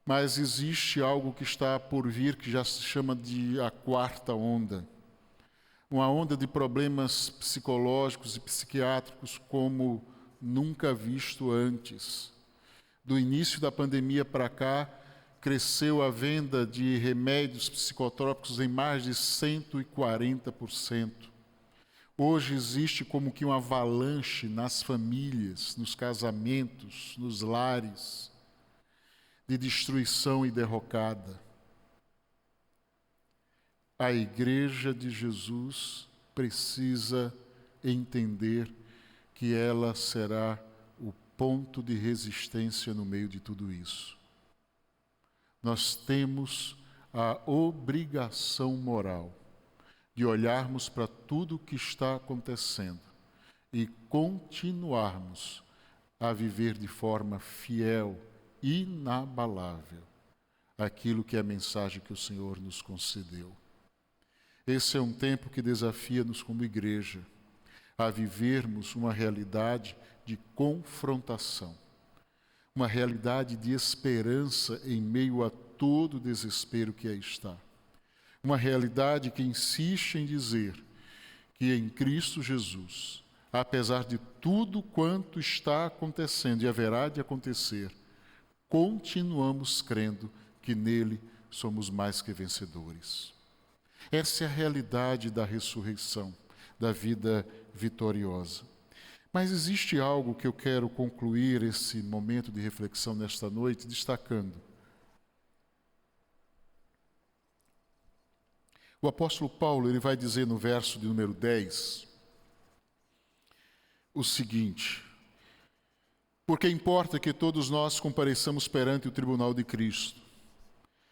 Mas existe algo que está por vir, que já se chama de a quarta onda. Uma onda de problemas psicológicos e psiquiátricos como nunca visto antes. Do início da pandemia para cá, cresceu a venda de remédios psicotrópicos em mais de 140%. Hoje existe como que uma avalanche nas famílias, nos casamentos, nos lares, de destruição e derrocada. A igreja de Jesus precisa entender que ela será o ponto de resistência no meio de tudo isso. nós temos a obrigação moral de olharmos para tudo o que está acontecendo e continuarmos a viver de forma fiel, inabalável, aquilo que é a mensagem que o Senhor nos concedeu. Esse é um tempo que desafia-nos como igreja a vivermos uma realidade de confrontação, uma realidade de esperança em meio a todo o desespero que aí está. Uma realidade que insiste em dizer que em Cristo Jesus, apesar de tudo quanto está acontecendo e haverá de acontecer, continuamos crendo que nele somos mais que vencedores. Essa é a realidade da ressurreição, da vida vitoriosa. Mas existe algo que eu quero concluir esse momento de reflexão nesta noite destacando. O apóstolo Paulo, ele vai dizer no verso de número 10, o seguinte: porque importa que todos nós compareçamos perante o tribunal de Cristo,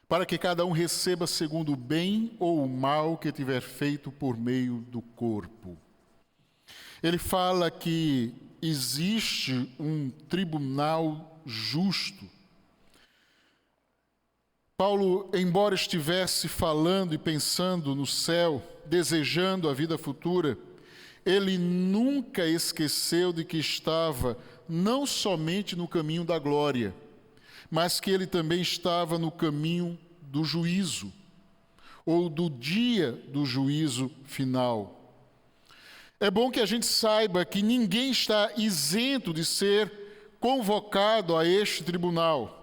para que cada um receba segundo o bem ou o mal que tiver feito por meio do corpo. Ele fala que existe um tribunal justo. Paulo, embora estivesse falando e pensando no céu, desejando a vida futura, ele nunca esqueceu de que estava não somente no caminho da glória, mas que ele também estava no caminho do juízo, ou do dia do juízo final. É bom que a gente saiba que ninguém está isento de ser convocado a este tribunal.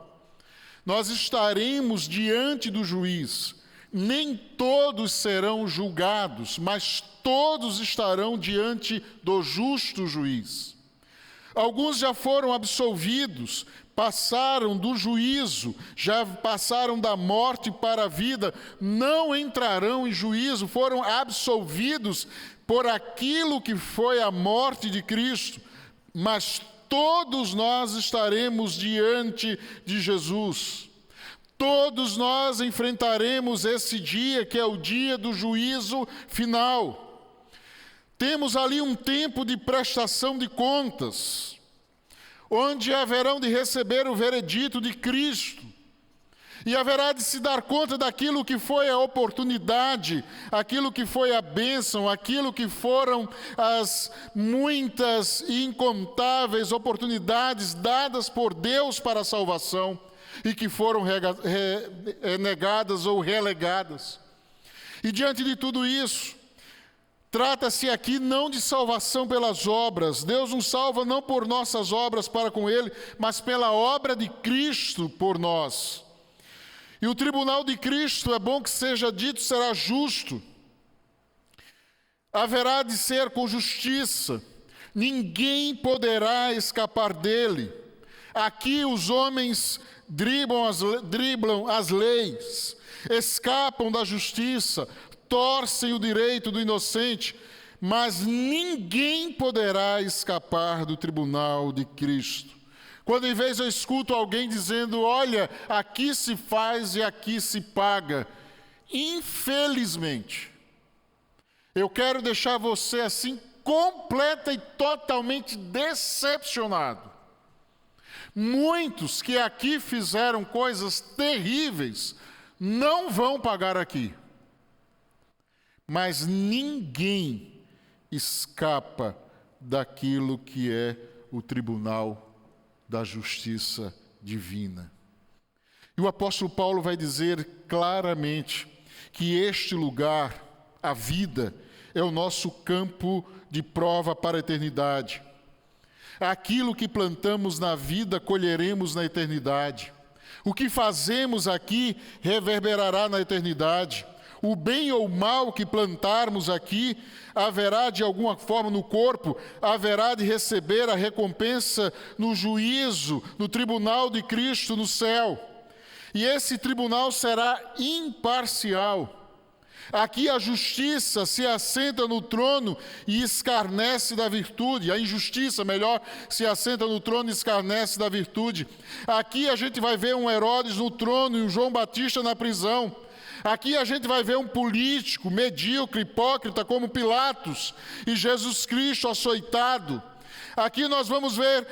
Nós estaremos diante do juiz. Nem todos serão julgados, mas todos estarão diante do justo juiz. Alguns já foram absolvidos, passaram do juízo, já passaram da morte para a vida, não entrarão em juízo, foram absolvidos por aquilo que foi a morte de Cristo, mas todos nós estaremos diante de Jesus. Todos nós enfrentaremos esse dia, que é o dia do juízo final. Temos ali um tempo de prestação de contas, onde haverão de receber o veredito de Cristo, e haverá de se dar conta daquilo que foi a oportunidade, aquilo que foi a bênção, aquilo que foram as muitas e incontáveis oportunidades dadas por Deus para a salvação e que foram negadas ou relegadas. E diante de tudo isso, trata-se aqui não de salvação pelas obras. Deus nos salva não por nossas obras para com Ele, mas pela obra de Cristo por nós. E o tribunal de Cristo, é bom que seja dito, será justo. Haverá de ser com justiça. Ninguém poderá escapar dele. Aqui os homens driblam as leis, escapam da justiça, torcem o direito do inocente, mas ninguém poderá escapar do tribunal de Cristo. Quando em vez eu escuto alguém dizendo, olha, aqui se faz e aqui se paga, infelizmente, eu quero deixar você assim completa e totalmente decepcionado. Muitos que aqui fizeram coisas terríveis não vão pagar aqui. Mas ninguém escapa daquilo que é o tribunal da justiça divina. E o apóstolo Paulo vai dizer claramente que este lugar, a vida, é o nosso campo de prova para a eternidade. Aquilo que plantamos na vida, colheremos na eternidade. O que fazemos aqui reverberará na eternidade. O bem ou o mal que plantarmos aqui, haverá de alguma forma no corpo, haverá de receber a recompensa no juízo, no tribunal de Cristo no céu. E esse tribunal será imparcial. Aqui a justiça se assenta no trono e escarnece da virtude. A injustiça, melhor, se assenta no trono e escarnece da virtude. Aqui a gente vai ver um Herodes no trono e um João Batista na prisão. Aqui a gente vai ver um político medíocre, hipócrita como Pilatos e Jesus Cristo açoitado. Aqui nós vamos ver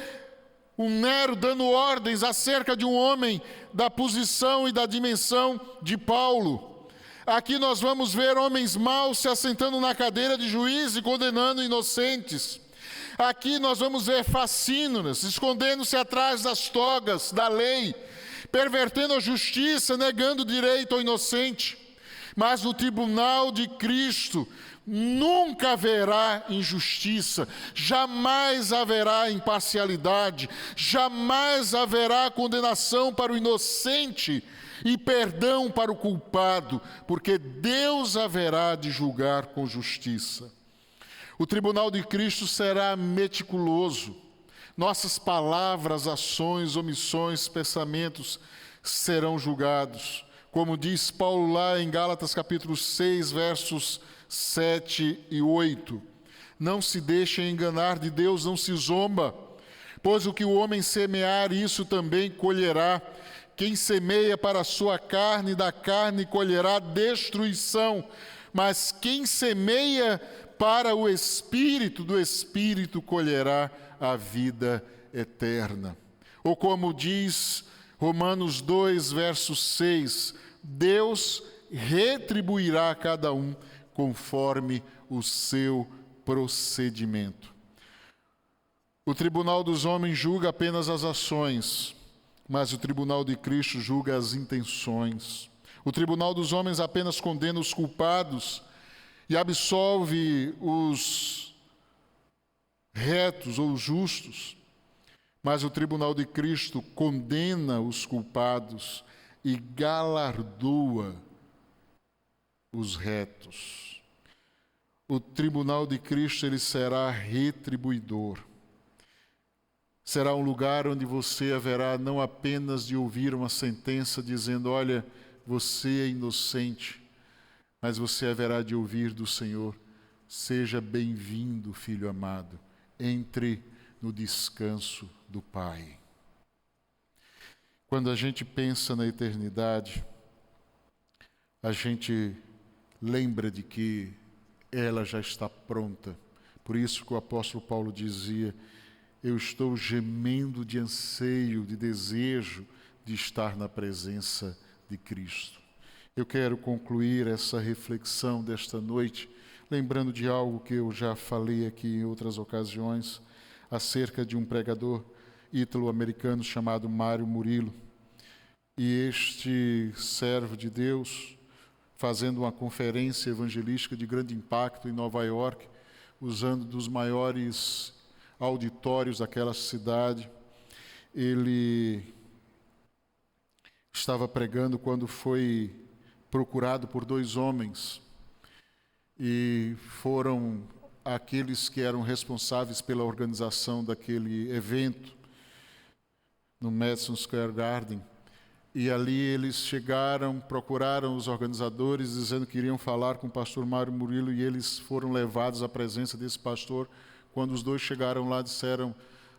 um Nero dando ordens acerca de um homem da posição e da dimensão de Paulo. Aqui nós vamos ver homens maus se assentando na cadeira de juiz e condenando inocentes. Aqui nós vamos ver facínoras escondendo-se atrás das togas da lei, pervertendo a justiça, negando o direito ao inocente. Mas no tribunal de Cristo nunca haverá injustiça, jamais haverá imparcialidade, jamais haverá condenação para o inocente e perdão para o culpado, porque Deus haverá de julgar com justiça. O tribunal de Cristo será meticuloso. Nossas palavras, ações, omissões, pensamentos serão julgados. Como diz Paulo lá em Gálatas capítulo 6, versos 7 e 8. Não se deixem enganar, de Deus não se zomba, pois o que o homem semear, isso também colherá. Quem semeia para a sua carne, da carne colherá destruição, mas quem semeia para o Espírito, do Espírito colherá a vida eterna. Ou como diz Romanos 2, verso 6, Deus retribuirá a cada um conforme o seu procedimento. O tribunal dos homens julga apenas as ações, mas o tribunal de Cristo julga as intenções. O tribunal dos homens apenas condena os culpados e absolve os retos ou justos, mas o tribunal de Cristo condena os culpados e galardoa os retos. O tribunal de Cristo, ele será retribuidor. Será um lugar onde você haverá não apenas de ouvir uma sentença dizendo, olha, você é inocente, mas você haverá de ouvir do Senhor, seja bem-vindo, filho amado, entre no descanso do Pai. Quando a gente pensa na eternidade, a gente lembra de que ela já está pronta. Por isso que o apóstolo Paulo dizia, eu estou gemendo de anseio, de desejo de estar na presença de Cristo. Eu quero concluir essa reflexão desta noite, lembrando de algo que eu já falei aqui em outras ocasiões, acerca de um pregador ítalo-americano chamado Mário Murillo. E este servo de Deus, fazendo uma conferência evangelística de grande impacto em Nova York, usando dos maiores auditórios daquela cidade, ele estava pregando quando foi procurado por 2 homens, e foram aqueles que eram responsáveis pela organização daquele evento no Madison Square Garden. E ali eles chegaram, procuraram os organizadores, dizendo que iriam falar com o pastor Mário Murillo, e eles foram levados à presença desse pastor. Quando os 2 chegaram lá, disseram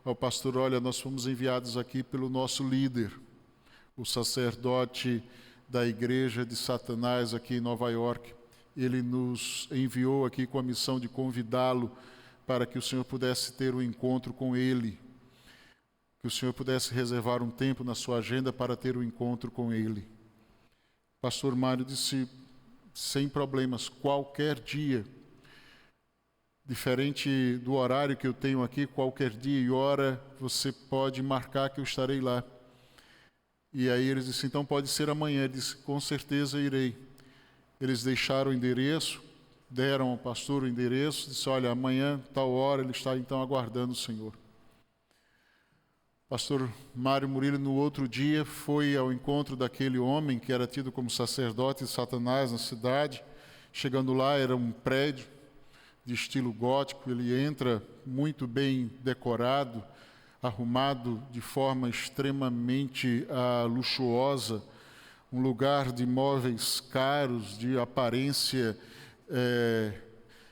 ao pastor, olha, nós fomos enviados aqui pelo nosso líder, o sacerdote da igreja de Satanás aqui em Nova York. Ele nos enviou aqui com a missão de convidá-lo para que o senhor pudesse ter um encontro com ele, que o senhor pudesse reservar um tempo na sua agenda para ter um encontro com ele. Pastor Mário disse, sem problemas, qualquer dia, diferente do horário que eu tenho aqui, qualquer dia e hora, você pode marcar que eu estarei lá. E aí eles disseram, então pode ser amanhã. Ele disse, com certeza irei. Eles deixaram o endereço, deram ao pastor o endereço, disse, olha, amanhã, tal hora, ele está então aguardando o Senhor. Pastor Mário Murillo, no outro dia, foi ao encontro daquele homem que era tido como sacerdote de Satanás na cidade. Chegando lá, era um prédio de estilo gótico, ele entra muito bem decorado, arrumado de forma extremamente luxuosa, um lugar de móveis caros, de aparência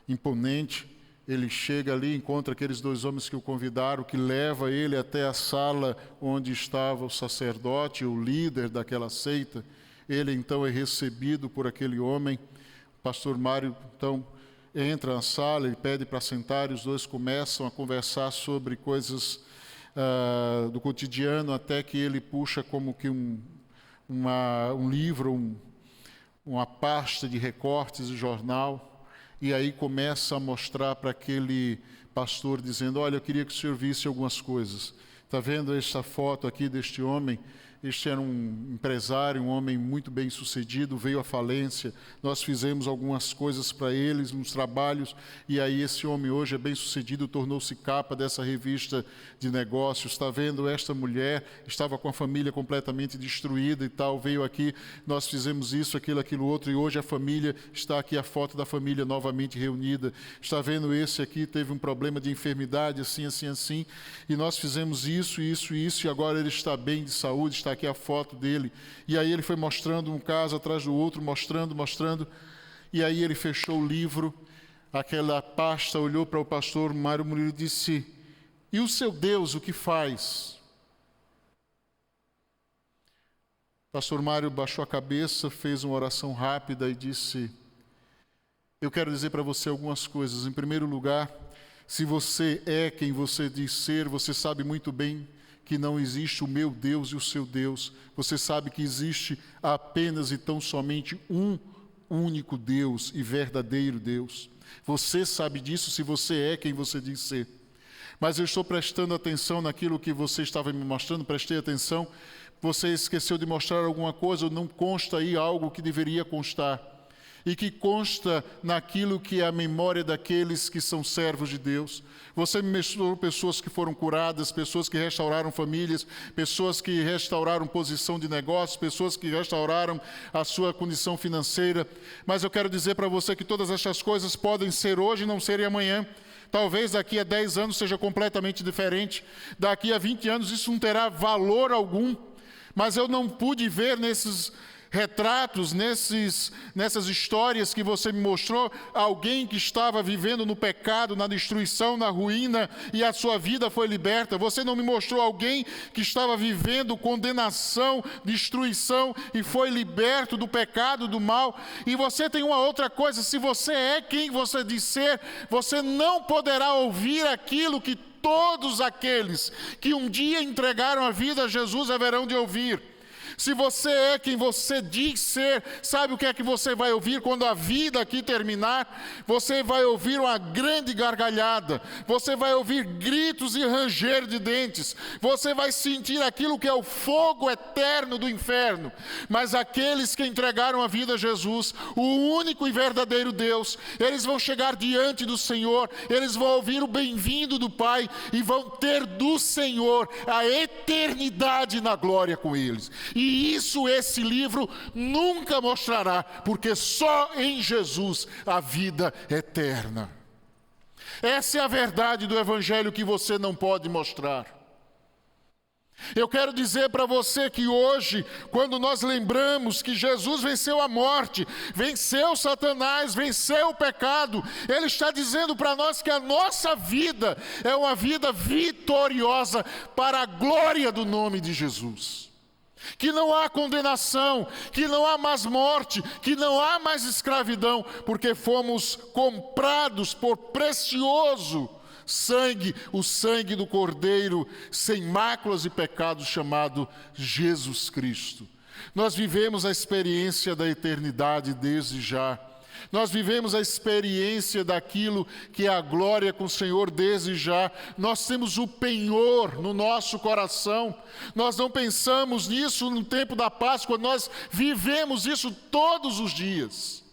imponente. Ele chega ali, encontra aqueles 2 homens que o convidaram, que leva ele até a sala onde estava o sacerdote, o líder daquela seita. Ele então é recebido por aquele homem. O pastor Mário então entra na sala, ele pede para sentar e os dois começam a conversar sobre coisas do cotidiano, até que ele puxa como que um livro, uma pasta de recortes de jornal, e aí começa a mostrar para aquele pastor, dizendo: olha, eu queria que o senhor visse algumas coisas. Está vendo esta foto aqui deste homem? Este era um empresário, um homem muito bem sucedido, veio à falência. Nós fizemos algumas coisas para eles, uns trabalhos, e aí esse homem hoje é bem sucedido, tornou-se capa dessa revista de negócios. Está vendo esta mulher, estava com a família completamente destruída e tal, veio aqui, nós fizemos isso, aquilo outro, e hoje a família, está aqui a foto da família novamente reunida. Está vendo esse aqui, teve um problema de enfermidade, assim, e nós fizemos isso, e agora ele está bem de saúde, está aqui a foto dele. E aí ele foi mostrando um caso atrás do outro, mostrando, e aí ele fechou o livro, aquela pasta, olhou para o pastor Mário Murilo e disse: e o seu Deus, o que faz? O pastor Mário baixou a cabeça, fez uma oração rápida e disse: eu quero dizer para você algumas coisas. Em primeiro lugar, se você é quem você diz ser, você sabe muito bem que não existe o meu Deus e o seu Deus. Você sabe que existe apenas e tão somente um único Deus e verdadeiro Deus. Você sabe disso se você é quem você diz ser. Mas eu estou prestando atenção naquilo que você estava me mostrando, prestei atenção. Você esqueceu de mostrar alguma coisa, ou não consta aí algo que deveria constar. E que consta naquilo que é a memória daqueles que são servos de Deus. Você me mostrou pessoas que foram curadas, pessoas que restauraram famílias, pessoas que restauraram posição de negócios, pessoas que restauraram a sua condição financeira. Mas eu quero dizer para você que todas estas coisas podem ser hoje e não serem amanhã. Talvez daqui a 10 anos seja completamente diferente. Daqui a 20 anos isso não terá valor algum. Mas eu não pude ver nesses retratos, nessas histórias que você me mostrou, alguém que estava vivendo no pecado, na destruição, na ruína, e a sua vida foi liberta. Você não me mostrou alguém que estava vivendo condenação, destruição, e foi liberto do pecado, do mal. E você tem uma outra coisa: se você é quem você diz ser, você não poderá ouvir aquilo que todos aqueles que um dia entregaram a vida a Jesus haverão de ouvir. Se você é quem você diz ser, sabe o que é que você vai ouvir quando a vida aqui terminar? Você vai ouvir uma grande gargalhada, você vai ouvir gritos e ranger de dentes, você vai sentir aquilo que é o fogo eterno do inferno. Mas aqueles que entregaram a vida a Jesus, o único e verdadeiro Deus, eles vão chegar diante do Senhor, eles vão ouvir o bem-vindo do Pai e vão ter do Senhor a eternidade na glória com eles. E isso esse livro nunca mostrará, porque só em Jesus a vida eterna. Essa é a verdade do Evangelho que você não pode mostrar. Eu quero dizer para você que hoje, quando nós lembramos que Jesus venceu a morte, venceu Satanás, venceu o pecado, Ele está dizendo para nós que a nossa vida é uma vida vitoriosa para a glória do nome de Jesus. Que não há condenação, que não há mais morte, que não há mais escravidão, porque fomos comprados por precioso sangue, o sangue do Cordeiro, sem máculas e pecados, chamado Jesus Cristo. Nós vivemos a experiência da eternidade desde já. Nós vivemos a experiência daquilo que é a glória com o Senhor desde já. Nós temos o penhor no nosso coração. Nós não pensamos nisso no tempo da Páscoa, nós vivemos isso todos os dias.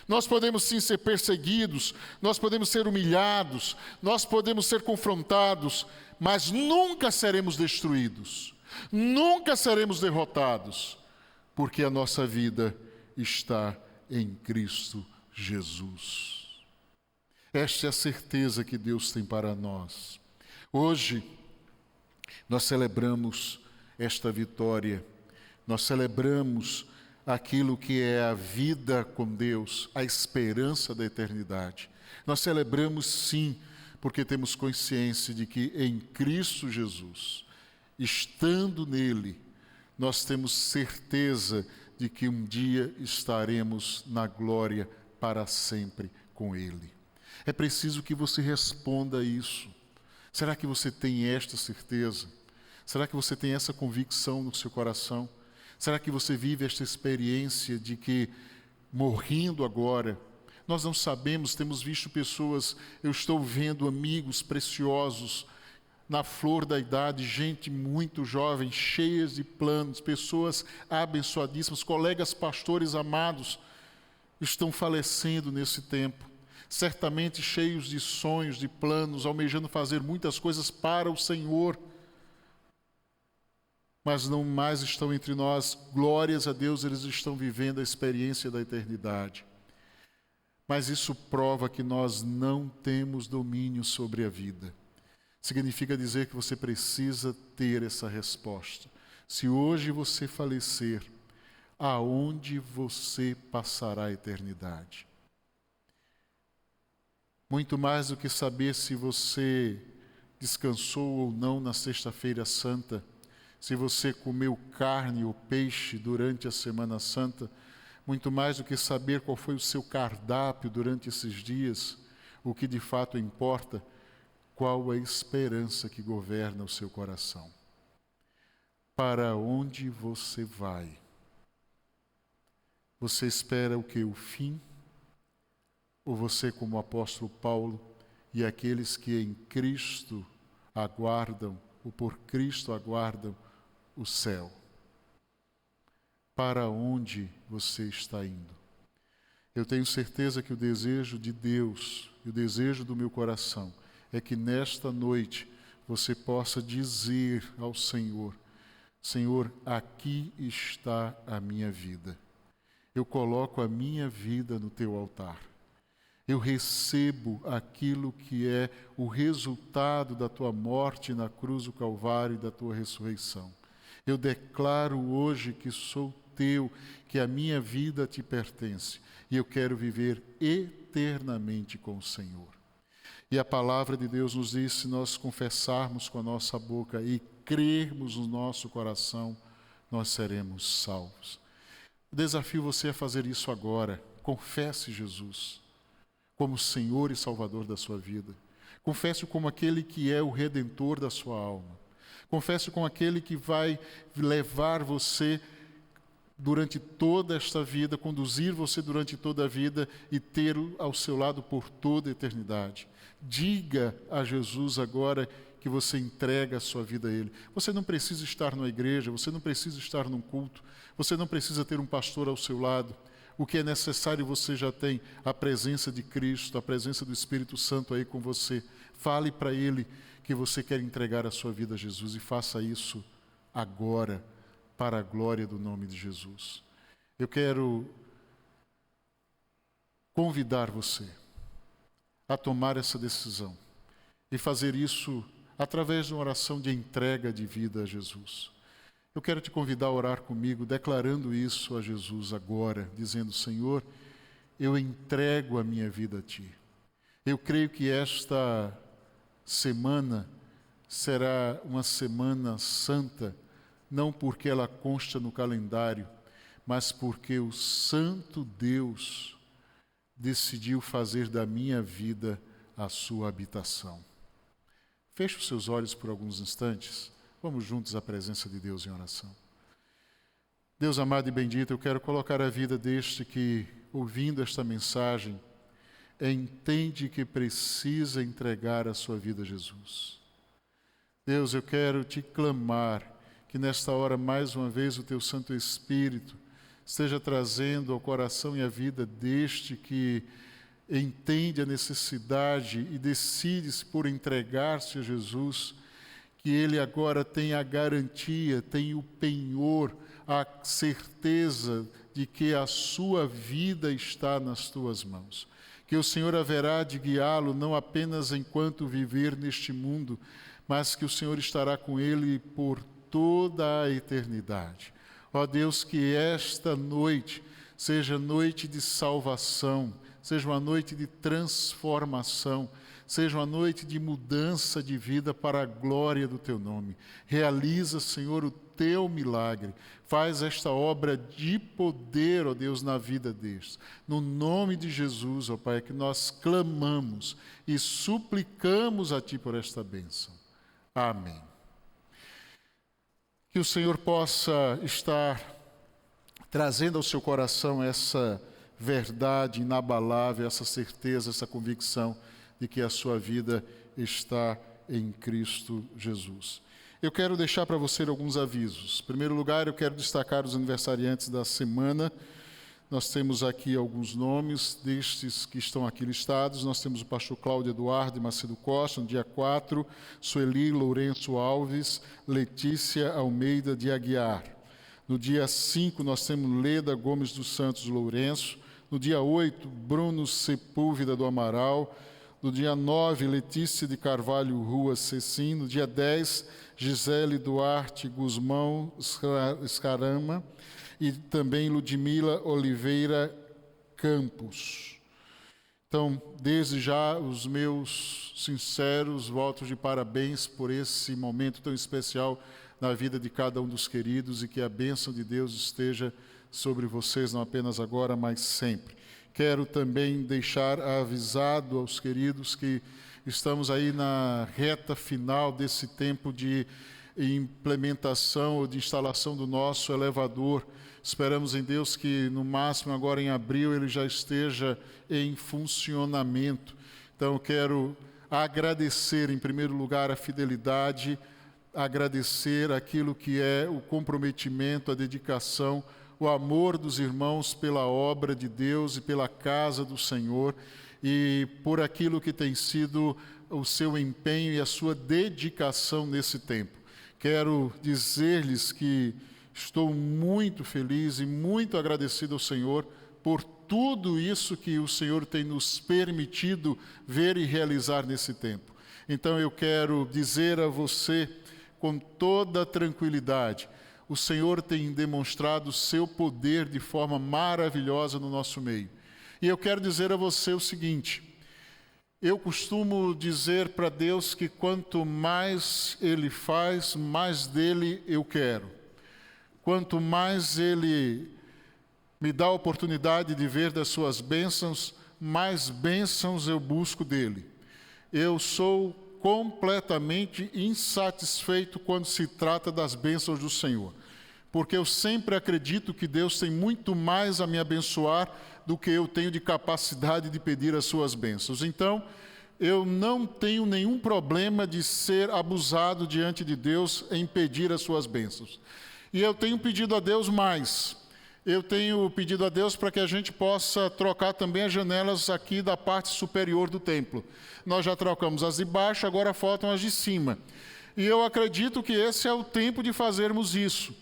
Nós podemos sim ser perseguidos, nós podemos ser humilhados, nós podemos ser confrontados, mas nunca seremos destruídos, nunca seremos derrotados, porque a nossa vida está em Cristo Jesus. Esta é a certeza que Deus tem para nós. Hoje, nós celebramos esta vitória, nós celebramos aquilo que é a vida com Deus, a esperança da eternidade. Nós celebramos sim, porque temos consciência de que em Cristo Jesus, estando nele, nós temos certeza de que um dia estaremos na glória para sempre com ele. É preciso que você responda a isso. Será que você tem esta certeza? Será que você tem essa convicção no seu coração? Será que você vive esta experiência de que, morrendo agora, nós não sabemos, temos visto pessoas, eu estou vendo amigos preciosos, na flor da idade, gente muito jovem, cheias de planos, pessoas abençoadíssimas, colegas pastores amados, estão falecendo nesse tempo. Certamente cheios de sonhos, de planos, almejando fazer muitas coisas para o Senhor, mas não mais estão entre nós. Glórias a Deus, eles estão vivendo a experiência da eternidade. Mas isso prova que nós não temos domínio sobre a vida. Significa dizer que você precisa ter essa resposta. Se hoje você falecer, aonde você passará a eternidade? Muito mais do que saber se você descansou ou não na Sexta-feira Santa, se você comeu carne ou peixe durante a Semana Santa, muito mais do que saber qual foi o seu cardápio durante esses dias, o que de fato importa, qual a esperança que governa o seu coração. Para onde você vai? Você espera o quê? O fim? Ou você, como o apóstolo Paulo, e aqueles que em Cristo aguardam, ou por Cristo aguardam, o céu? Para onde você está indo? Eu tenho certeza que o desejo de Deus, e o desejo do meu coração, é que nesta noite você possa dizer ao Senhor: Senhor, aqui está a minha vida. Eu coloco a minha vida no teu altar. Eu recebo aquilo que é o resultado da tua morte na cruz do Calvário e da tua ressurreição. Eu declaro hoje que sou teu, que a minha vida te pertence e eu quero viver eternamente com o Senhor. E a palavra de Deus nos diz: se nós confessarmos com a nossa boca e crermos no nosso coração, nós seremos salvos. Eu desafio você a fazer isso agora. Confesse Jesus como Senhor e Salvador da sua vida. Confesse-o como aquele que é o Redentor da sua alma. Confesse-o como aquele que vai levar você durante toda esta vida, conduzir você durante toda a vida e tê-lo ao seu lado por toda a eternidade. Diga a Jesus agora que você entrega a sua vida a Ele. Você não precisa estar numa igreja, você não precisa estar num culto, você não precisa ter um pastor ao seu lado. O que é necessário você já tem: a presença de Cristo, a presença do Espírito Santo aí com você. Fale para Ele que você quer entregar a sua vida a Jesus e faça isso agora, para a glória do nome de Jesus. Eu quero convidar você a tomar essa decisão e fazer isso através de uma oração de entrega de vida a Jesus. Eu quero te convidar a orar comigo, declarando isso a Jesus agora, dizendo: Senhor, eu entrego a minha vida a Ti. Eu creio que esta semana será uma semana santa, não porque ela consta no calendário, mas porque o Santo Deus decidiu fazer da minha vida a sua habitação. Feche os seus olhos por alguns instantes. Vamos juntos à presença de Deus em oração. Deus amado e bendito, eu quero colocar a vida deste que, ouvindo esta mensagem, entende que precisa entregar a sua vida a Jesus. Deus, eu quero te clamar que nesta hora, mais uma vez, o teu Santo Espírito esteja trazendo ao coração e à vida deste que entende a necessidade e decide-se por entregar-se a Jesus, que ele agora tenha a garantia, tenha o penhor, a certeza de que a sua vida está nas tuas mãos. Que o Senhor haverá de guiá-lo não apenas enquanto viver neste mundo, mas que o Senhor estará com ele por toda a eternidade. Ó Deus, que esta noite seja noite de salvação, seja uma noite de transformação, seja uma noite de mudança de vida para a glória do Teu nome. Realiza, Senhor, o Teu milagre. Faz esta obra de poder, ó Deus, na vida destes. No nome de Jesus, ó Pai, que nós clamamos e suplicamos a Ti por esta bênção. Amém. Que o Senhor possa estar trazendo ao seu coração essa verdade inabalável, essa certeza, essa convicção de que a sua vida está em Cristo Jesus. Eu quero deixar para você alguns avisos. Em primeiro lugar, eu quero destacar os aniversariantes da semana. Nós temos aqui alguns nomes destes que estão aqui listados. Nós temos o pastor Cláudio Eduardo de Macedo Costa, no dia 4, Sueli Lourenço Alves, Letícia Almeida de Aguiar. No dia 5, nós temos Leda Gomes dos Santos Lourenço. No dia 8, Bruno Sepúlveda do Amaral. No dia 9, Letícia de Carvalho Rua Cecim. No dia 10, Gisele Duarte Guzmão Escarama. E também Ludmila Oliveira Campos. Então, desde já, os meus sinceros votos de parabéns por esse momento tão especial na vida de cada um dos queridos e que a bênção de Deus esteja sobre vocês, não apenas agora, mas sempre. Quero também deixar avisado aos queridos que estamos aí na reta final desse tempo de implementação ou de instalação do nosso elevador. Esperamos em Deus que no máximo agora em abril ele já esteja em funcionamento. Então eu quero agradecer em primeiro lugar a fidelidade, agradecer aquilo que é o comprometimento, a dedicação, o amor dos irmãos pela obra de Deus e pela casa do Senhor e por aquilo que tem sido o seu empenho e a sua dedicação nesse tempo. Quero dizer-lhes que estou muito feliz e muito agradecido ao Senhor por tudo isso que o Senhor tem nos permitido ver e realizar nesse tempo. Então eu quero dizer a você com toda tranquilidade, o Senhor tem demonstrado o seu poder de forma maravilhosa no nosso meio. E eu quero dizer a você o seguinte, eu costumo dizer para Deus que quanto mais Ele faz, mais dele eu quero. Quanto mais Ele me dá a oportunidade de ver das suas bênçãos, mais bênçãos eu busco dele. Eu sou completamente insatisfeito quando se trata das bênçãos do Senhor, porque eu sempre acredito que Deus tem muito mais a me abençoar do que eu tenho de capacidade de pedir as suas bênçãos. Então, eu não tenho nenhum problema de ser abusado diante de Deus em pedir as suas bênçãos. E eu tenho pedido a Deus mais. Eu tenho pedido a Deus para que a gente possa trocar também as janelas aqui da parte superior do templo. Nós já trocamos as de baixo, agora faltam as de cima. E eu acredito que esse é o tempo de fazermos isso.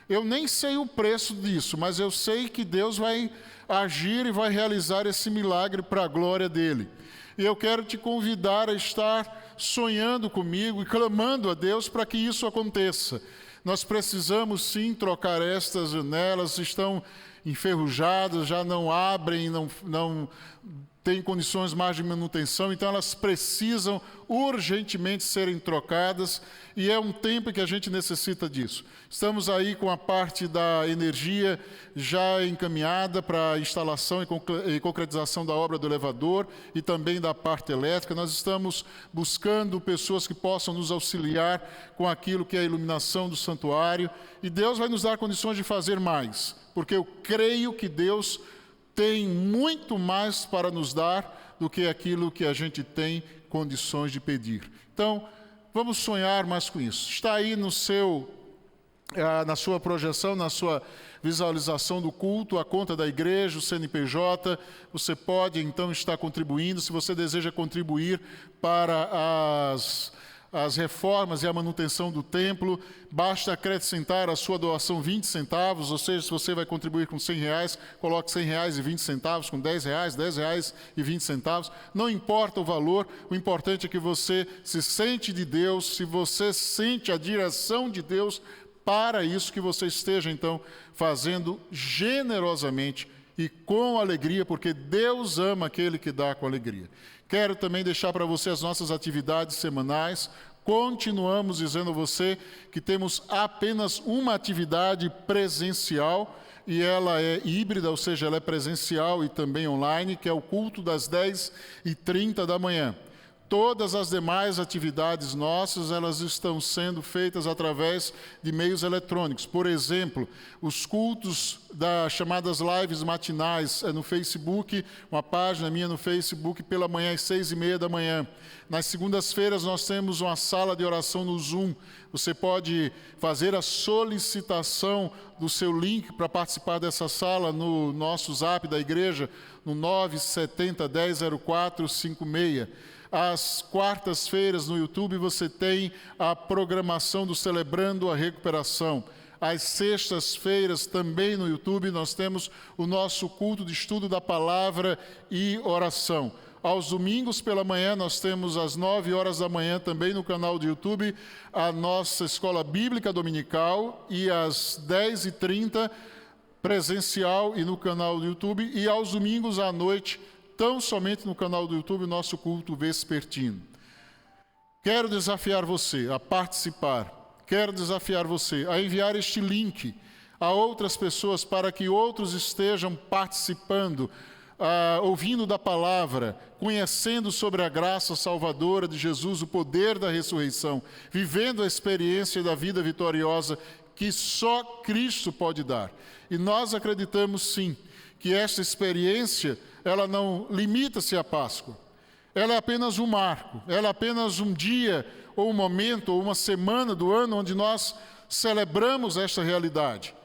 Eu nem sei o preço disso, mas eu sei que Deus vai agir e vai realizar esse milagre para a glória dele. E eu quero te convidar a estar sonhando comigo e clamando a Deus para que isso aconteça. Nós precisamos sim trocar estas janelas, estão enferrujadas, já não abrem, não têm condições mais de manutenção, então elas precisam urgentemente serem trocadas e é um tempo que a gente necessita disso. Estamos aí com a parte da energia já encaminhada para a instalação e concretização da obra do elevador e também da parte elétrica. Nós estamos buscando pessoas que possam nos auxiliar com aquilo que é a iluminação do santuário e Deus vai nos dar condições de fazer mais, porque eu creio que Deus tem muito mais para nos dar do que aquilo que a gente tem condições de pedir. Então, vamos sonhar mais com isso. Está aí na sua projeção, na sua visualização do culto, a conta da igreja, o CNPJ. Você pode, então, estar contribuindo. Se você deseja contribuir para as reformas e a manutenção do templo, basta acrescentar a sua doação 20 centavos, ou seja, se você vai contribuir com R$100, coloque R$100 e 20 centavos, com R$10, R$10 e 20 centavos, não importa o valor, o importante é que você se sente de Deus, se você sente a direção de Deus para isso que você esteja, então, fazendo generosamente e com alegria, porque Deus ama aquele que dá com alegria. Quero também deixar para você as nossas atividades semanais. Continuamos dizendo a você que temos apenas uma atividade presencial, e ela é híbrida, ou seja, ela é presencial e também online, que é o culto das 10h30 da manhã. Todas as demais atividades nossas, elas estão sendo feitas através de meios eletrônicos. Por exemplo, os cultos das chamadas lives matinais no Facebook, uma página minha no Facebook, pela manhã às 6h30 da manhã. Nas segundas-feiras nós temos uma sala de oração no Zoom. Você pode fazer a solicitação do seu link para participar dessa sala no nosso Zap da igreja, no 970 10 04 56. Às quartas-feiras no YouTube você tem a programação do Celebrando a Recuperação. Às sextas-feiras também no YouTube nós temos o nosso culto de estudo da palavra e oração. Aos domingos pela manhã nós temos às 9h da manhã também no canal do YouTube a nossa escola bíblica dominical, e às 10h30 presencial e no canal do YouTube, e aos domingos à noite tão somente no canal do YouTube, o nosso culto vespertino. Quero desafiar você a participar, quero desafiar você a enviar este link a outras pessoas para que outros estejam participando, ouvindo da palavra, conhecendo sobre a graça salvadora de Jesus, o poder da ressurreição, vivendo a experiência da vida vitoriosa que só Cristo pode dar. E nós acreditamos sim que esta experiência, ela não limita-se à Páscoa. Ela é apenas um marco, ela é apenas um dia, ou um momento, ou uma semana do ano onde nós celebramos esta realidade.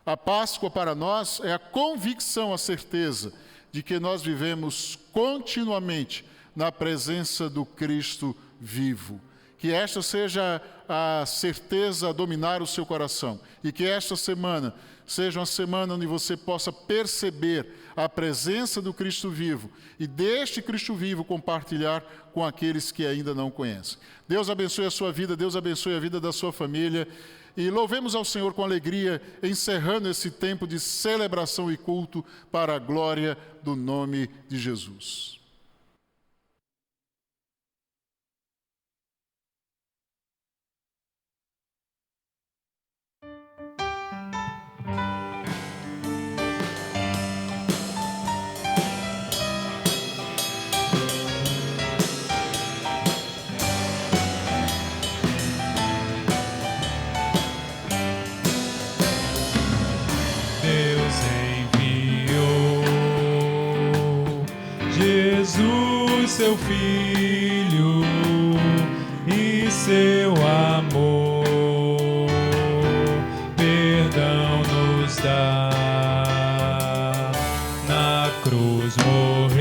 A Páscoa para nós é a convicção, a certeza de que nós vivemos continuamente na presença do Cristo vivo. Que esta seja a certeza a dominar o seu coração, e que esta semana seja uma semana onde você possa perceber a presença do Cristo vivo e deste Cristo vivo compartilhar com aqueles que ainda não conhecem. Deus abençoe a sua vida, Deus abençoe a vida da sua família, e louvemos ao Senhor com alegria, encerrando esse tempo de celebração e culto para a glória do nome de Jesus. Jesus, seu Filho, e seu amor, perdão nos dá. Na cruz morreu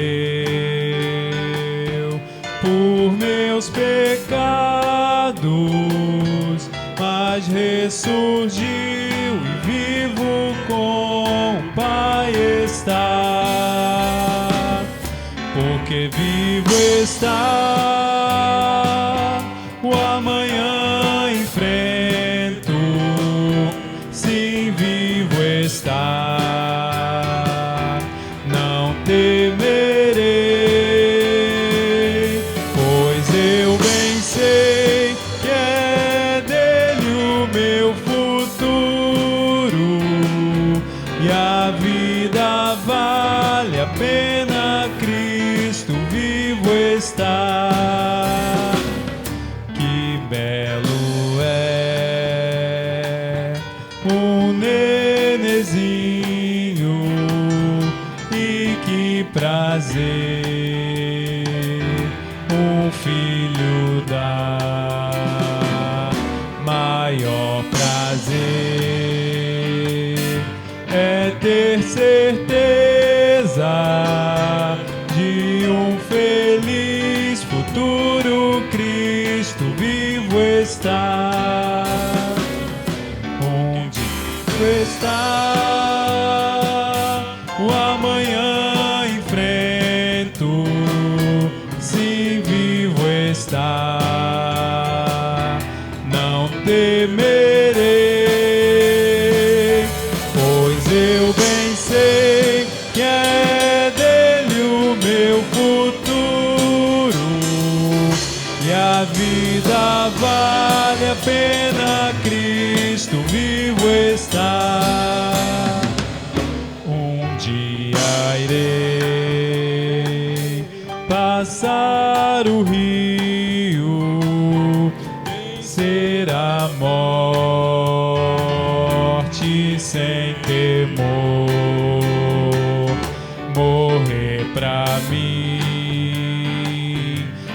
por meus pecados, mas ressurgiu e vivo com o Pai está. Porque vivo está, o amanhã enfrento, sim, vivo está, não temerei, pois eu bem sei que é dele o meu futuro, e a vida vale a pena. Está, que belo é um nenezinho, e que prazer um filho dá. Maior prazer é ter certeza de um feliz futuro. Cristo vivo está, onde está, o amanhã enfrento, sim, vivo está, não temerei, sem temor, morrer pra mim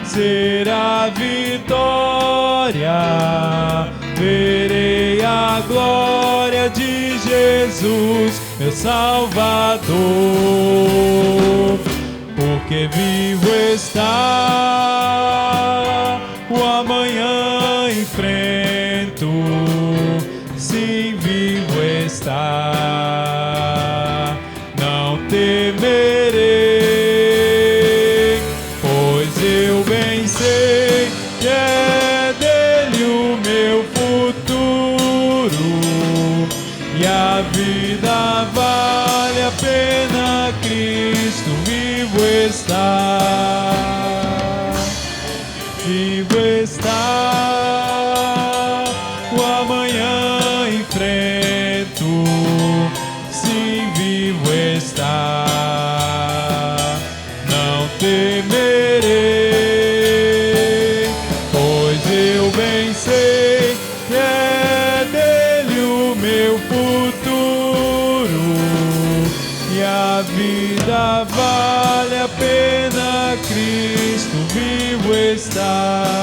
será vitória. Verei a glória de Jesus, meu Salvador, porque vivo está, o amanhã enfrento, sim, vivo está, não temerei, pois eu bem sei que é dele o meu futuro, e a vida vale a pena, Cristo vivo está, vivo está, o amanhã enfrento, sim, vivo está, não temerei, pois eu bem sei que é dele o meu futuro, e a vida vale a pena, Cristo vivo está.